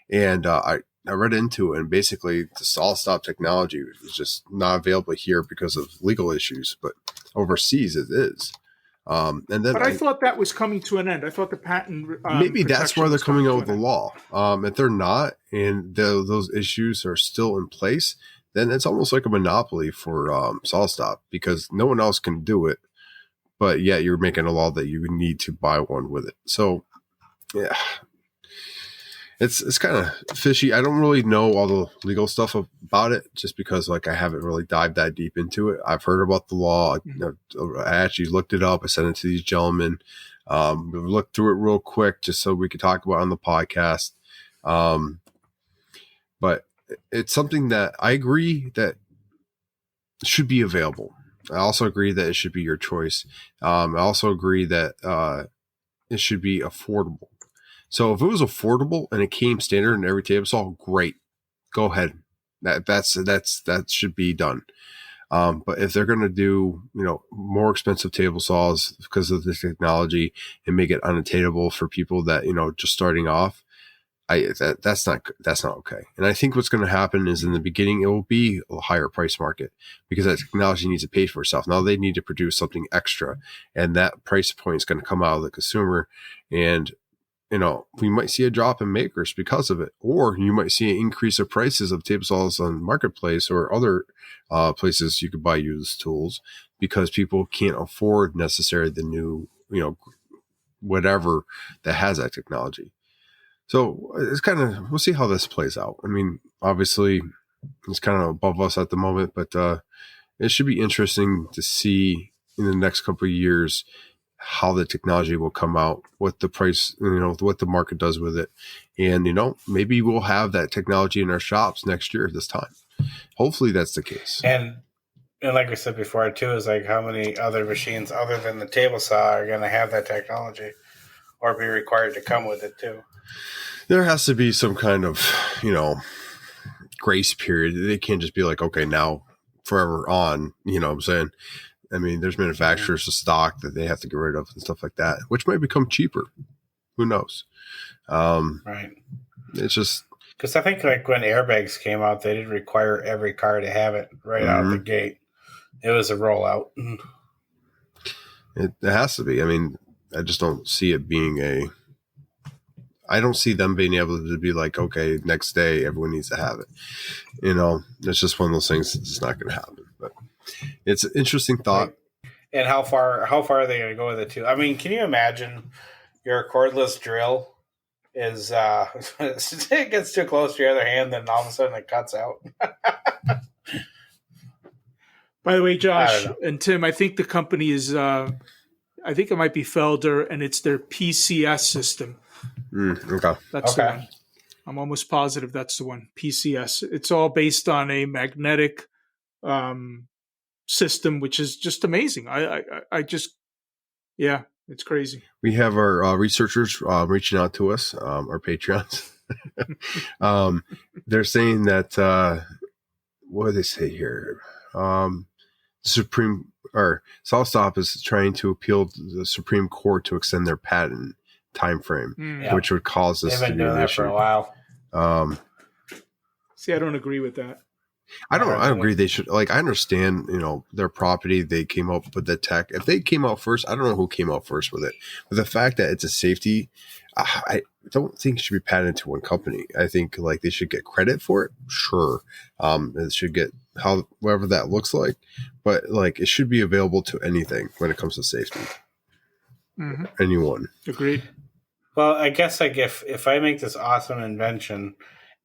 And I read into it, and basically the SawStop technology is just not available here because of legal issues, but overseas it is. And then
I thought that was coming to an end. I thought the patent
maybe that's why they're coming out with the law. If they're not, and those issues are still in place, then it's almost like a monopoly for SawStop because no one else can do it. But yet you're making a law that you need to buy one with it. So yeah, it's kind of fishy. I don't really know all the legal stuff about it just because like I haven't really dived that deep into it. I've heard about the law. I actually looked it up. I sent it to these gentlemen. We looked through it real quick just so we could talk about it on the podcast. But it's something that I agree that should be available. I also agree that it should be your choice. I also agree that it should be affordable. So if it was affordable and it came standard in every table saw, great. Go ahead. That should be done. But if they're going to do, more expensive table saws because of the technology and make it unattainable for people that, just starting off, that's not okay. And I think what's going to happen is in the beginning, it will be a higher price market because that technology needs to pay for itself. Now they need to produce something extra, and that price point is going to come out of the consumer. And, we might see a drop in makers because of it, or you might see an increase of prices of table saws on marketplace or other places you could buy used tools because people can't afford necessarily the new, whatever that has that technology. So it's we'll see how this plays out. I mean, obviously it's kind of above us at the moment, but it should be interesting to see in the next couple of years how the technology will come out, what the price, what the market does with it. And, maybe we'll have that technology in our shops next year at this time. Hopefully that's the case.
And like we said before too, is like how many other machines other than the table saw are going to have that technology or be required to come with it too.
There has to be some kind of, grace period. They can't just be like, okay, now forever on, what I'm saying? I mean, there's manufacturers of stock that they have to get rid of and stuff like that, which might become cheaper. Who knows?
Right.
It's just
because I think like when airbags came out, they didn't require every car to have it right out of the gate. It was a rollout.
It has to be. I mean, I just don't see it being I don't see them being able to be like, okay, next day everyone needs to have it. It's just one of those things that's just not going to happen. But it's an interesting thought.
Right. And how far are they going to go with it too? I mean, can you imagine your cordless drill is it gets too close to your other hand, then all of a sudden it cuts out.
By the way, Josh and Tim, I think the company is I think it might be Felder, and it's their PCS system.
Okay.
That's the one. I'm almost positive that's the one. PCS. It's all based on a magnetic system, which is just amazing. I just, it's crazy.
We have our researchers reaching out to us, our Patreons. They're saying that, what do they say here? SawStop is trying to appeal to the Supreme Court to extend their patent time frame, which would cause this to be an issue
for a while.
See, I don't agree with that.
I agree. They should, I understand, their property. They came up with the tech. If they came out first, I don't know who came out first with it. But the fact that it's a safety, I don't think it should be patented to one company. I think they should get credit for it. Sure. It should get whatever that looks like, but it should be available to anything when it comes to safety. Mm-hmm. Anyone.
Agreed.
Well, I guess if I make this awesome invention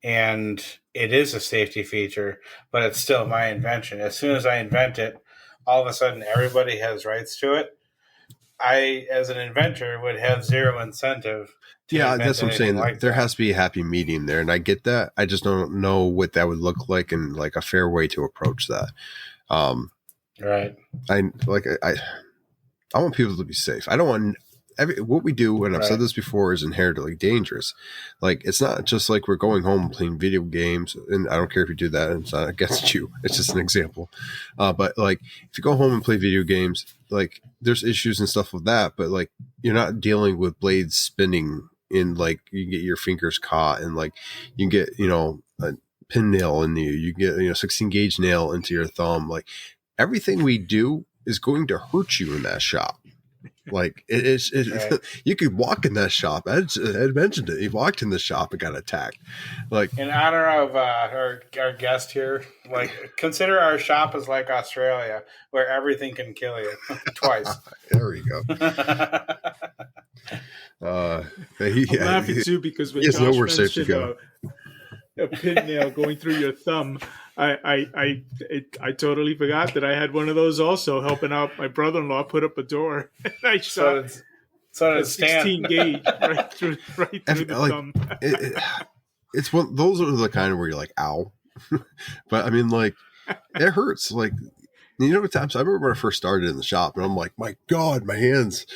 and it is a safety feature, but it's still my invention. As soon as I invent it, all of a sudden everybody has rights to it. I, as an inventor, would have zero incentive.
That's what I'm saying. There has to be a happy medium there, and I get that. I just don't know what that would look like and a fair way to approach that.
Right.
I want people to be safe. I don't want what we do, and I've said this before, is inherently dangerous. It's not just we're going home and playing video games, and I don't care if you do that. It's not against you. It's just an example. But if you go home and play video games, there's issues and stuff with that. But you're not dealing with blades spinning in you get your fingers caught, and you get a pin nail in you get 16 gauge nail into your thumb. Everything we do is going to hurt you in that shop. It is. You could walk in that shop. Ed mentioned it. He walked in the shop and got attacked.
In honor of our guest here, consider our shop as like Australia, where everything can kill you twice.
There we go.
I'm laughing too because when Josh mentioned a pin nail going through your thumb, I totally forgot that I had one of those also, helping out my brother-in-law put up a door. And I shot a 16 gauge right through the thumb.
It's one. Those are the kind of where you're like, ow. But I mean, it hurts. What times I remember when I first started in the shop, and I'm like, my God, my hands.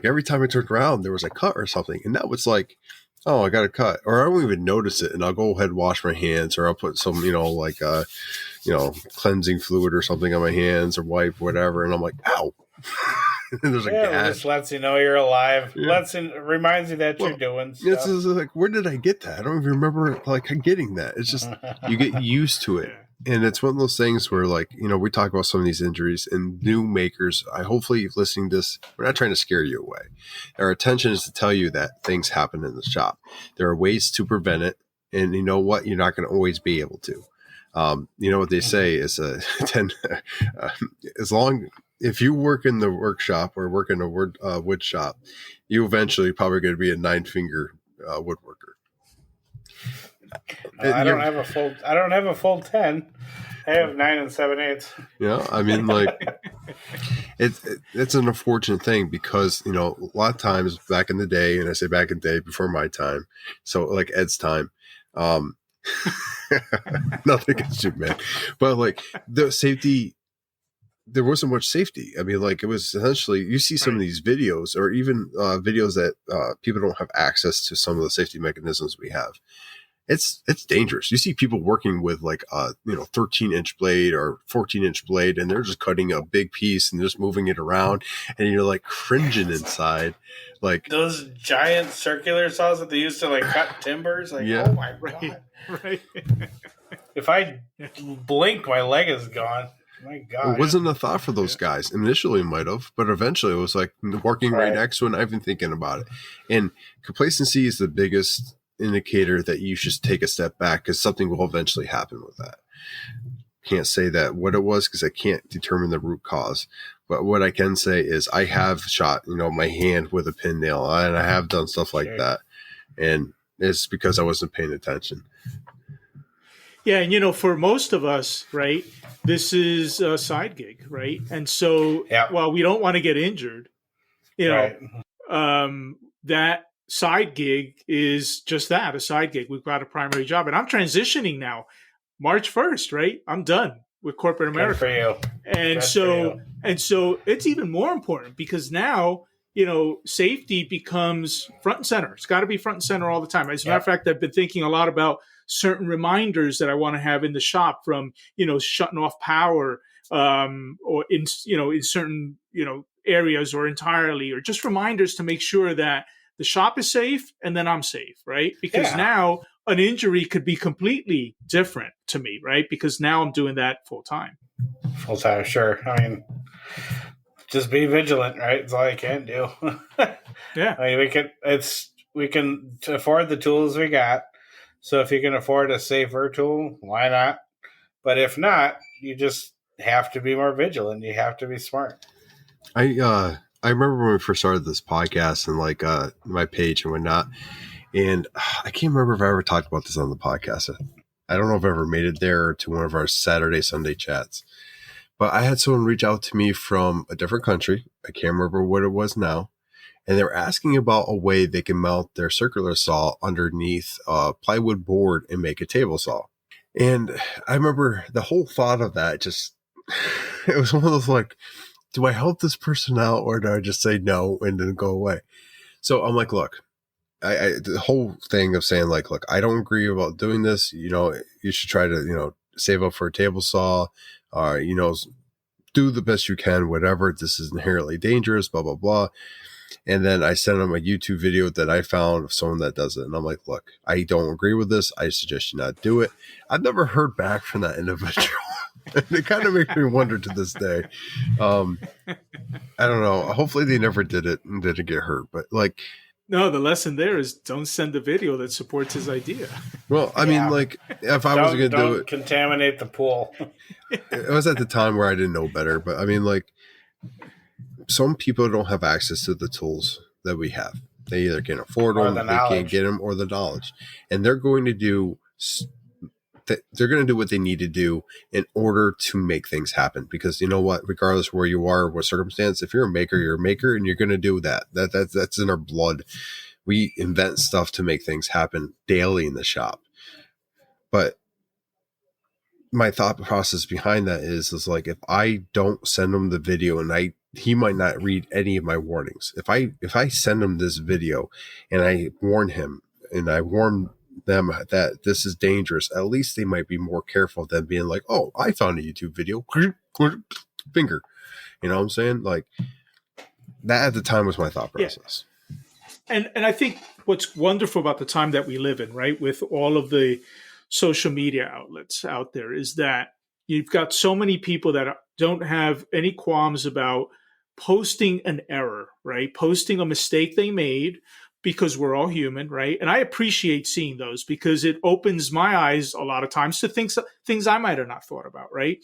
Every time I turned around, there was a cut or something, and that was oh, I got a cut, or I won't even notice it, and I'll go ahead and wash my hands, or I'll put some, like cleansing fluid or something on my hands, or wipe, whatever, and I'm like, ow. And there's a
It
gash.
just lets you know you're alive.
Yeah.
Reminds you that you're doing stuff.
It's just like, where did I get that? I don't even remember like getting that. It's just you get used to it. And it's one of those things where, like, we talk about some of these injuries, and new makers, hopefully listening to this, we're not trying to scare you away. Our intention is to tell you that things happen in the shop. There are ways to prevent it. And you know what? You're not going to always be able to. You know what they say is if you work in the workshop or work in a wood shop, you eventually probably going to be a 9-finger woodworker.
I don't have a full 10. I have 9 7/8.
Yeah, I mean, like, it's an unfortunate thing because a lot of times back in the day, and I say back in the day before my time, so like Ed's time, nothing against you, man, but like the safety. There wasn't much safety. I mean, like, it was essentially, you see some of these videos, or even videos that people don't have access to some of the safety mechanisms we have. It's dangerous. You see people working with like 13-inch blade or 14-inch blade, and they're just cutting a big piece and just moving it around, and you're like cringing inside. Like
those giant circular saws that they used to like cut timbers. Like,
yeah.
Oh my God.
Right.
If I blink, my leg is gone. My God.
It wasn't a thought for those guys. Initially it might have, but eventually it was like working right next to it, and I've been thinking about it. And complacency is the biggest indicator that you should take a step back, because something will eventually happen with that. Can't say that what it was because I can't determine the root cause. But what I can say is I have shot, my hand with a pin nail, and I have done stuff like that. And it's because I wasn't paying attention.
Yeah, and for most of us, right, this is a side gig, right? And so while we don't want to get injured, that side gig is just that, a side gig. We've got a primary job. And I'm transitioning now, March 1st, right? I'm done with corporate America.
Good for you.
And so it's even more important because now, safety becomes front and center. It's got to be front and center all the time. As a matter of fact, I've been thinking a lot about certain reminders that I want to have in the shop, from, shutting off power, or in certain, areas, or entirely, or just reminders to make sure that the shop is safe and then I'm safe, right? Because now an injury could be completely different to me, right? Because now I'm doing that full time.
Full time, sure. I mean, just be vigilant, right? It's all you can do.
Yeah.
I mean, we can afford the tools we got. So if you can afford a safer tool, why not? But if not, you just have to be more vigilant. You have to be smart.
I remember when we first started this podcast and like my page and whatnot, and I can't remember if I ever talked about this on the podcast. I don't know if I ever made it there to one of our Saturday, Sunday chats, but I had someone reach out to me from a different country. I can't remember what it was now. And they were asking about a way they can mount their circular saw underneath a plywood board and make a table saw. And I remember the whole thought of that just, it was one of those like, do I help this person out, or do I just say no and then go away? So I'm like, look, the whole thing of saying like, look, I don't agree about doing this. You should try to, save up for a table saw, do the best you can, whatever. This is inherently dangerous, blah, blah, blah. And then I sent him a YouTube video that I found of someone that does it. And I'm like, look, I don't agree with this. I suggest you not do it. I've never heard back from that individual. It kind of makes me wonder to this day. I don't know. Hopefully they never did it and didn't get hurt. But like,
no, the lesson there is don't send a video that supports his idea.
Well, I mean, like, if I was going to do it,
contaminate the pool.
It was at the time where I didn't know better. But I mean, like, some people don't have access to the tools that we have. They either can't afford them, they can't get them, or the knowledge, and they're going to do what they need to do in order to make things happen. Because you know what, regardless of where you are, what circumstance, if you're a maker, you're a maker, and you're going to do that. That's in our blood. We invent stuff to make things happen daily in the shop. But my thought process behind that is like, if I don't send him the video and he might not read any of my warnings. If I send him this video and I warn him and I warn them that this is dangerous, at least they might be more careful than being like, oh, I found a YouTube video, finger. You know what I'm saying? Like, that at the time was my thought process.
Yeah. And I think what's wonderful about the time that we live in, right, with all of the social media outlets out there, is that you've got so many people that don't have any qualms about posting an error, right? Posting a mistake they made, because we're all human, right? And I appreciate seeing those because it opens my eyes a lot of times to things I might have not thought about, right?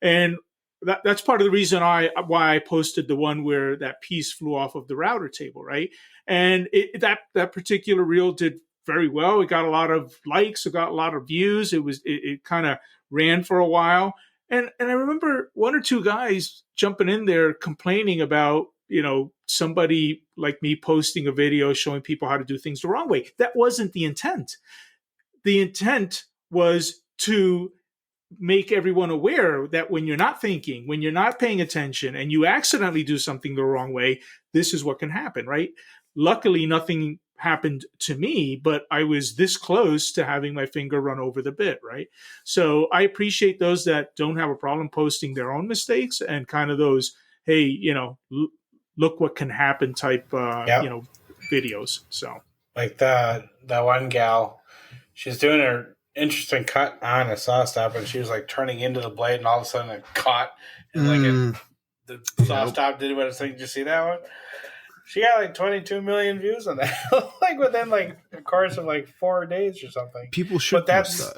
And that's part of the reason why I posted the one where that piece flew off of the router table, right? And that particular reel did very well. It got a lot of likes. It got a lot of views. It kind of ran for a while. And I remember one or two guys jumping in there complaining about, somebody like me posting a video showing people how to do things the wrong way. That wasn't the intent. The intent was to make everyone aware that when you're not thinking, when you're not paying attention, and you accidentally do something the wrong way, this is what can happen, right? Luckily, nothing happened to me, but I was this close to having my finger run over the bit, right? So I appreciate those that don't have a problem posting their own mistakes and kind of those, hey, look what can happen type, videos. So
like that one gal, she's doing her interesting cut on a saw stop, and she was like turning into the blade, and all of a sudden it caught, and the saw stop did what it's saying. Did you see that one? She got like 22 million views on that, like within like a course of like 4 days or something.
People should post that.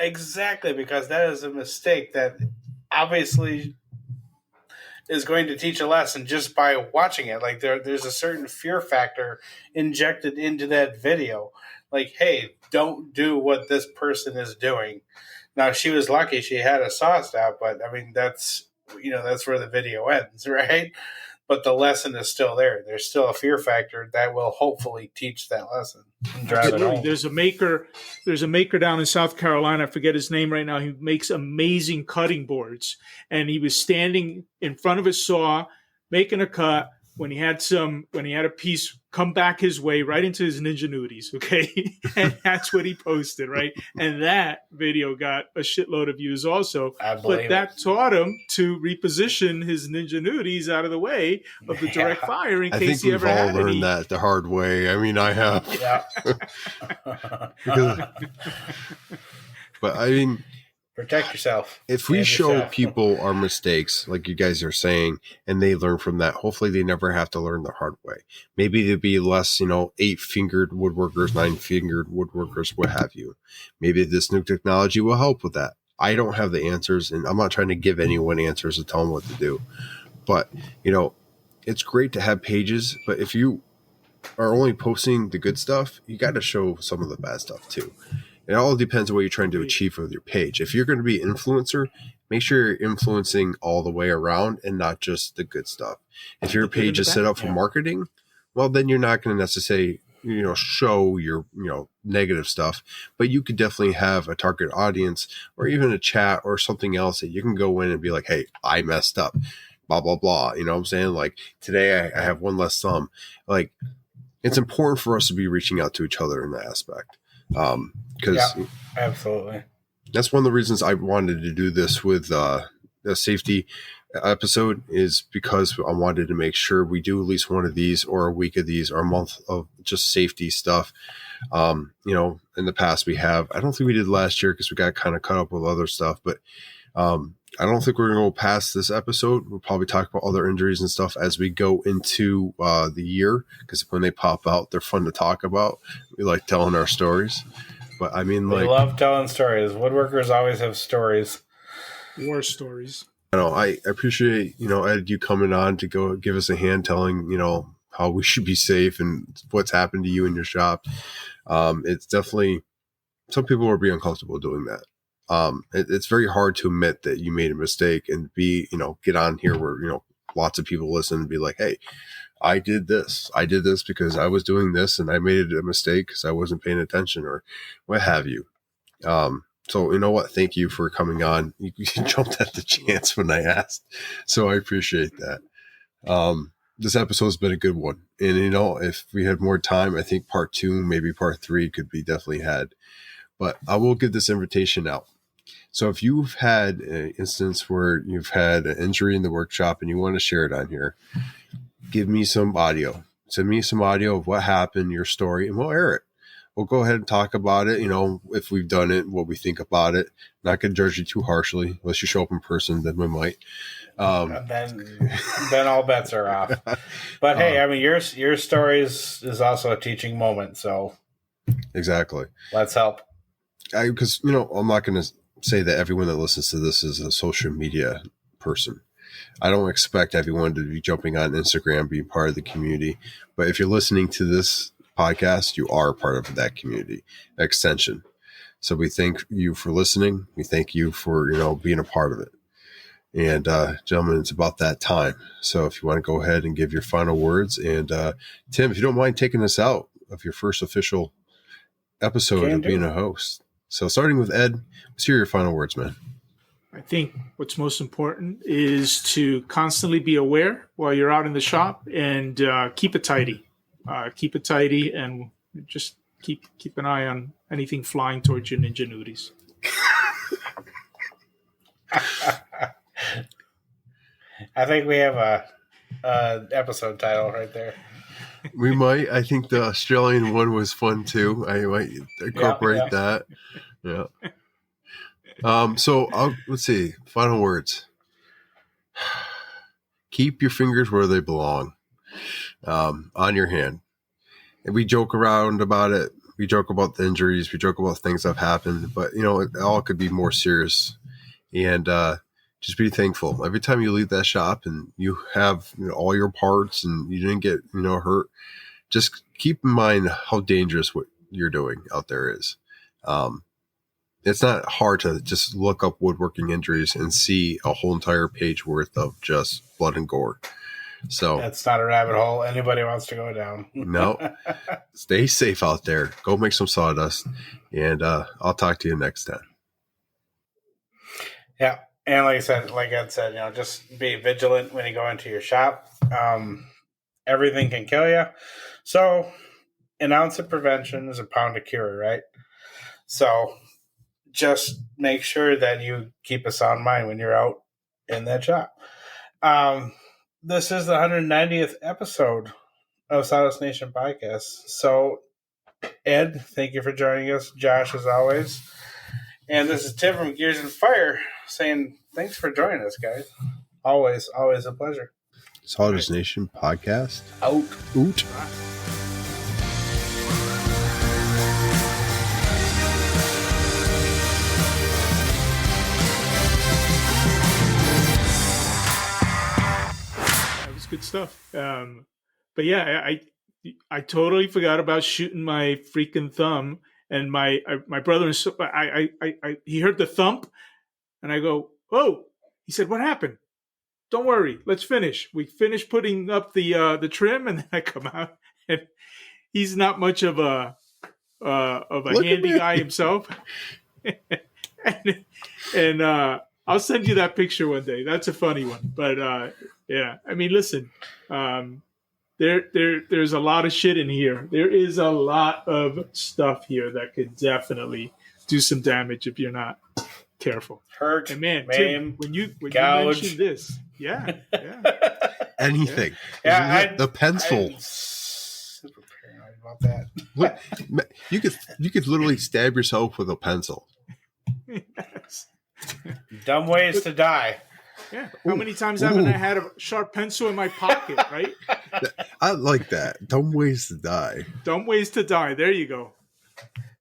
Exactly, because that is a mistake that obviously is going to teach a lesson just by watching it. Like there's a certain fear factor injected into that video. Like, hey, don't do what this person is doing. Now, she was lucky she had a saw stop, but I mean, that's where the video ends, right? But the lesson is still there. There's still a fear factor that will hopefully teach that lesson and drive it home.
There's a maker down in South Carolina. I forget his name right now. He makes amazing cutting boards, and he was standing in front of his saw making a cut when he had a piece come back his way right into his Ninjanuities, okay? And that's what he posted, right? And that video got a shitload of views also. But that taught him to reposition his Ninjanuities out of the way of the direct fire in case he ever had any. I think we've all learned
that the hard way. I mean, I have.
Yeah.
But I mean,
protect yourself.
If we show people our mistakes, like you guys are saying, and they learn from that, hopefully they never have to learn the hard way. Maybe there'd be less, 8-fingered woodworkers, 9-fingered woodworkers, what have you. Maybe this new technology will help with that. I don't have the answers, and I'm not trying to give anyone answers to tell them what to do. But, it's great to have pages, but if you are only posting the good stuff, you got to show some of the bad stuff too. It all depends on what you're trying to achieve with your page. If you're going to be an influencer, make sure you're influencing all the way around and not just the good stuff. If your page is set up for marketing, well, then you're not going to necessarily, show your, negative stuff, but you could definitely have a target audience or even a chat or something else that you can go in and be like, hey, I messed up, blah, blah, blah. You know what I'm saying? Like, today I have one less thumb. Like, it's important for us to be reaching out to each other in that aspect. Because
absolutely,
that's one of the reasons I wanted to do this with a safety episode, is because I wanted to make sure we do at least one of these or a week of these or a month of just safety stuff. In the past we have, I don't think we did last year because we got kind of caught up with other stuff, but I don't think we're going to go past this episode. We'll probably talk about other injuries and stuff as we go into the year, because when they pop out, they're fun to talk about. We like telling our stories. But I mean,
we love telling stories. Woodworkers always have stories.
War stories.
I appreciate, Ed, you coming on to go give us a hand telling, how we should be safe and what's happened to you in your shop. It's definitely, some people will be uncomfortable doing that. It's very hard to admit that you made a mistake and get on here where, lots of people listen and be like, hey, I did this because I was doing this and I made a mistake because I wasn't paying attention or what have you. So you know what? Thank you for coming on. You jumped at the chance when I asked. So I appreciate that. this episode's been a good one. And, if we had more time, I think part 2, maybe part 3 could be definitely had. But I will give this invitation out. So if you've had an instance where you've had an injury in the workshop and you want to share it on here, give me some audio. Send me some audio of what happened, your story, and we'll air it. We'll go ahead and talk about it, if we've done it, what we think about it. Not going to judge you too harshly. Unless you show up in person, then we might.
Then all bets are off. But hey, I mean, your story is also a teaching moment. So
exactly,
let's help.
Because I'm not going to say that everyone that listens to this is a social media person. I don't expect everyone to be jumping on Instagram, being part of the community. But if you're listening to this podcast, you are part of that community extension. So we thank you for listening. We thank you for being a part of it. And gentlemen, it's about that time. So if you want to go ahead and give your final words, and Tim, if you don't mind taking us out of your first official episode of being a host. So starting with Ed, let's hear your final words, man.
I think what's most important is to constantly be aware while you're out in the shop and keep it tidy. Keep it tidy and just keep an eye on anything flying towards your ninja nudies.
I think we have a episode title right there.
We might. I think the Australian one was fun too. I might incorporate that. Yeah. So let's see. Final words. Keep your fingers where they belong, on your hand. And we joke around about it. We joke about the injuries. We joke about things that have happened. But it all could be more serious. And just be thankful every time you leave that shop and you have all your parts and you didn't get hurt. Just keep in mind how dangerous what you're doing out there is. It's not hard to just look up woodworking injuries and see a whole entire page worth of just blood and gore. So
that's not a rabbit hole anybody wants to go down.
No. Stay safe out there. Go make some sawdust, and I'll talk to you next time.
Yeah. And like Ed said, just be vigilant when you go into your shop. Everything can kill you. So an ounce of prevention is a pound of cure, right? So just make sure that you keep a sound mind when you're out in that shop. This is the 190th episode of Sawdust Nation Podcast. So, Ed, thank you for joining us. Josh, as always. And this is Tim from Gears and Fire saying thanks for joining us, guys. Always a pleasure.
Sawdust Nation Podcast.
Out.
Oot.
Good stuff. But yeah, I totally forgot about shooting my freaking thumb, and my brother and so he heard the thump, and I go, oh, he said, what happened? Don't worry, let's finish. We finished putting up the trim, and then I come out, and he's not much of a handy guy himself, and I'll send you that picture one day. That's a funny one, but. Yeah, I mean, listen, there's a lot of shit in here. There is a lot of stuff here that could definitely do some damage if you're not careful.
Hurt,
and man,
maim,
Tim, when you mentioned this,
anything.
Yeah,
the pencil.
I'm super paranoid about that.
Look, you could literally stab yourself with a pencil.
Yes.
Dumb ways to die.
Yeah. How many times haven't I had a sharp pencil in my pocket, right?
I like that. Dumb ways to die.
Dumb ways to die. There you go.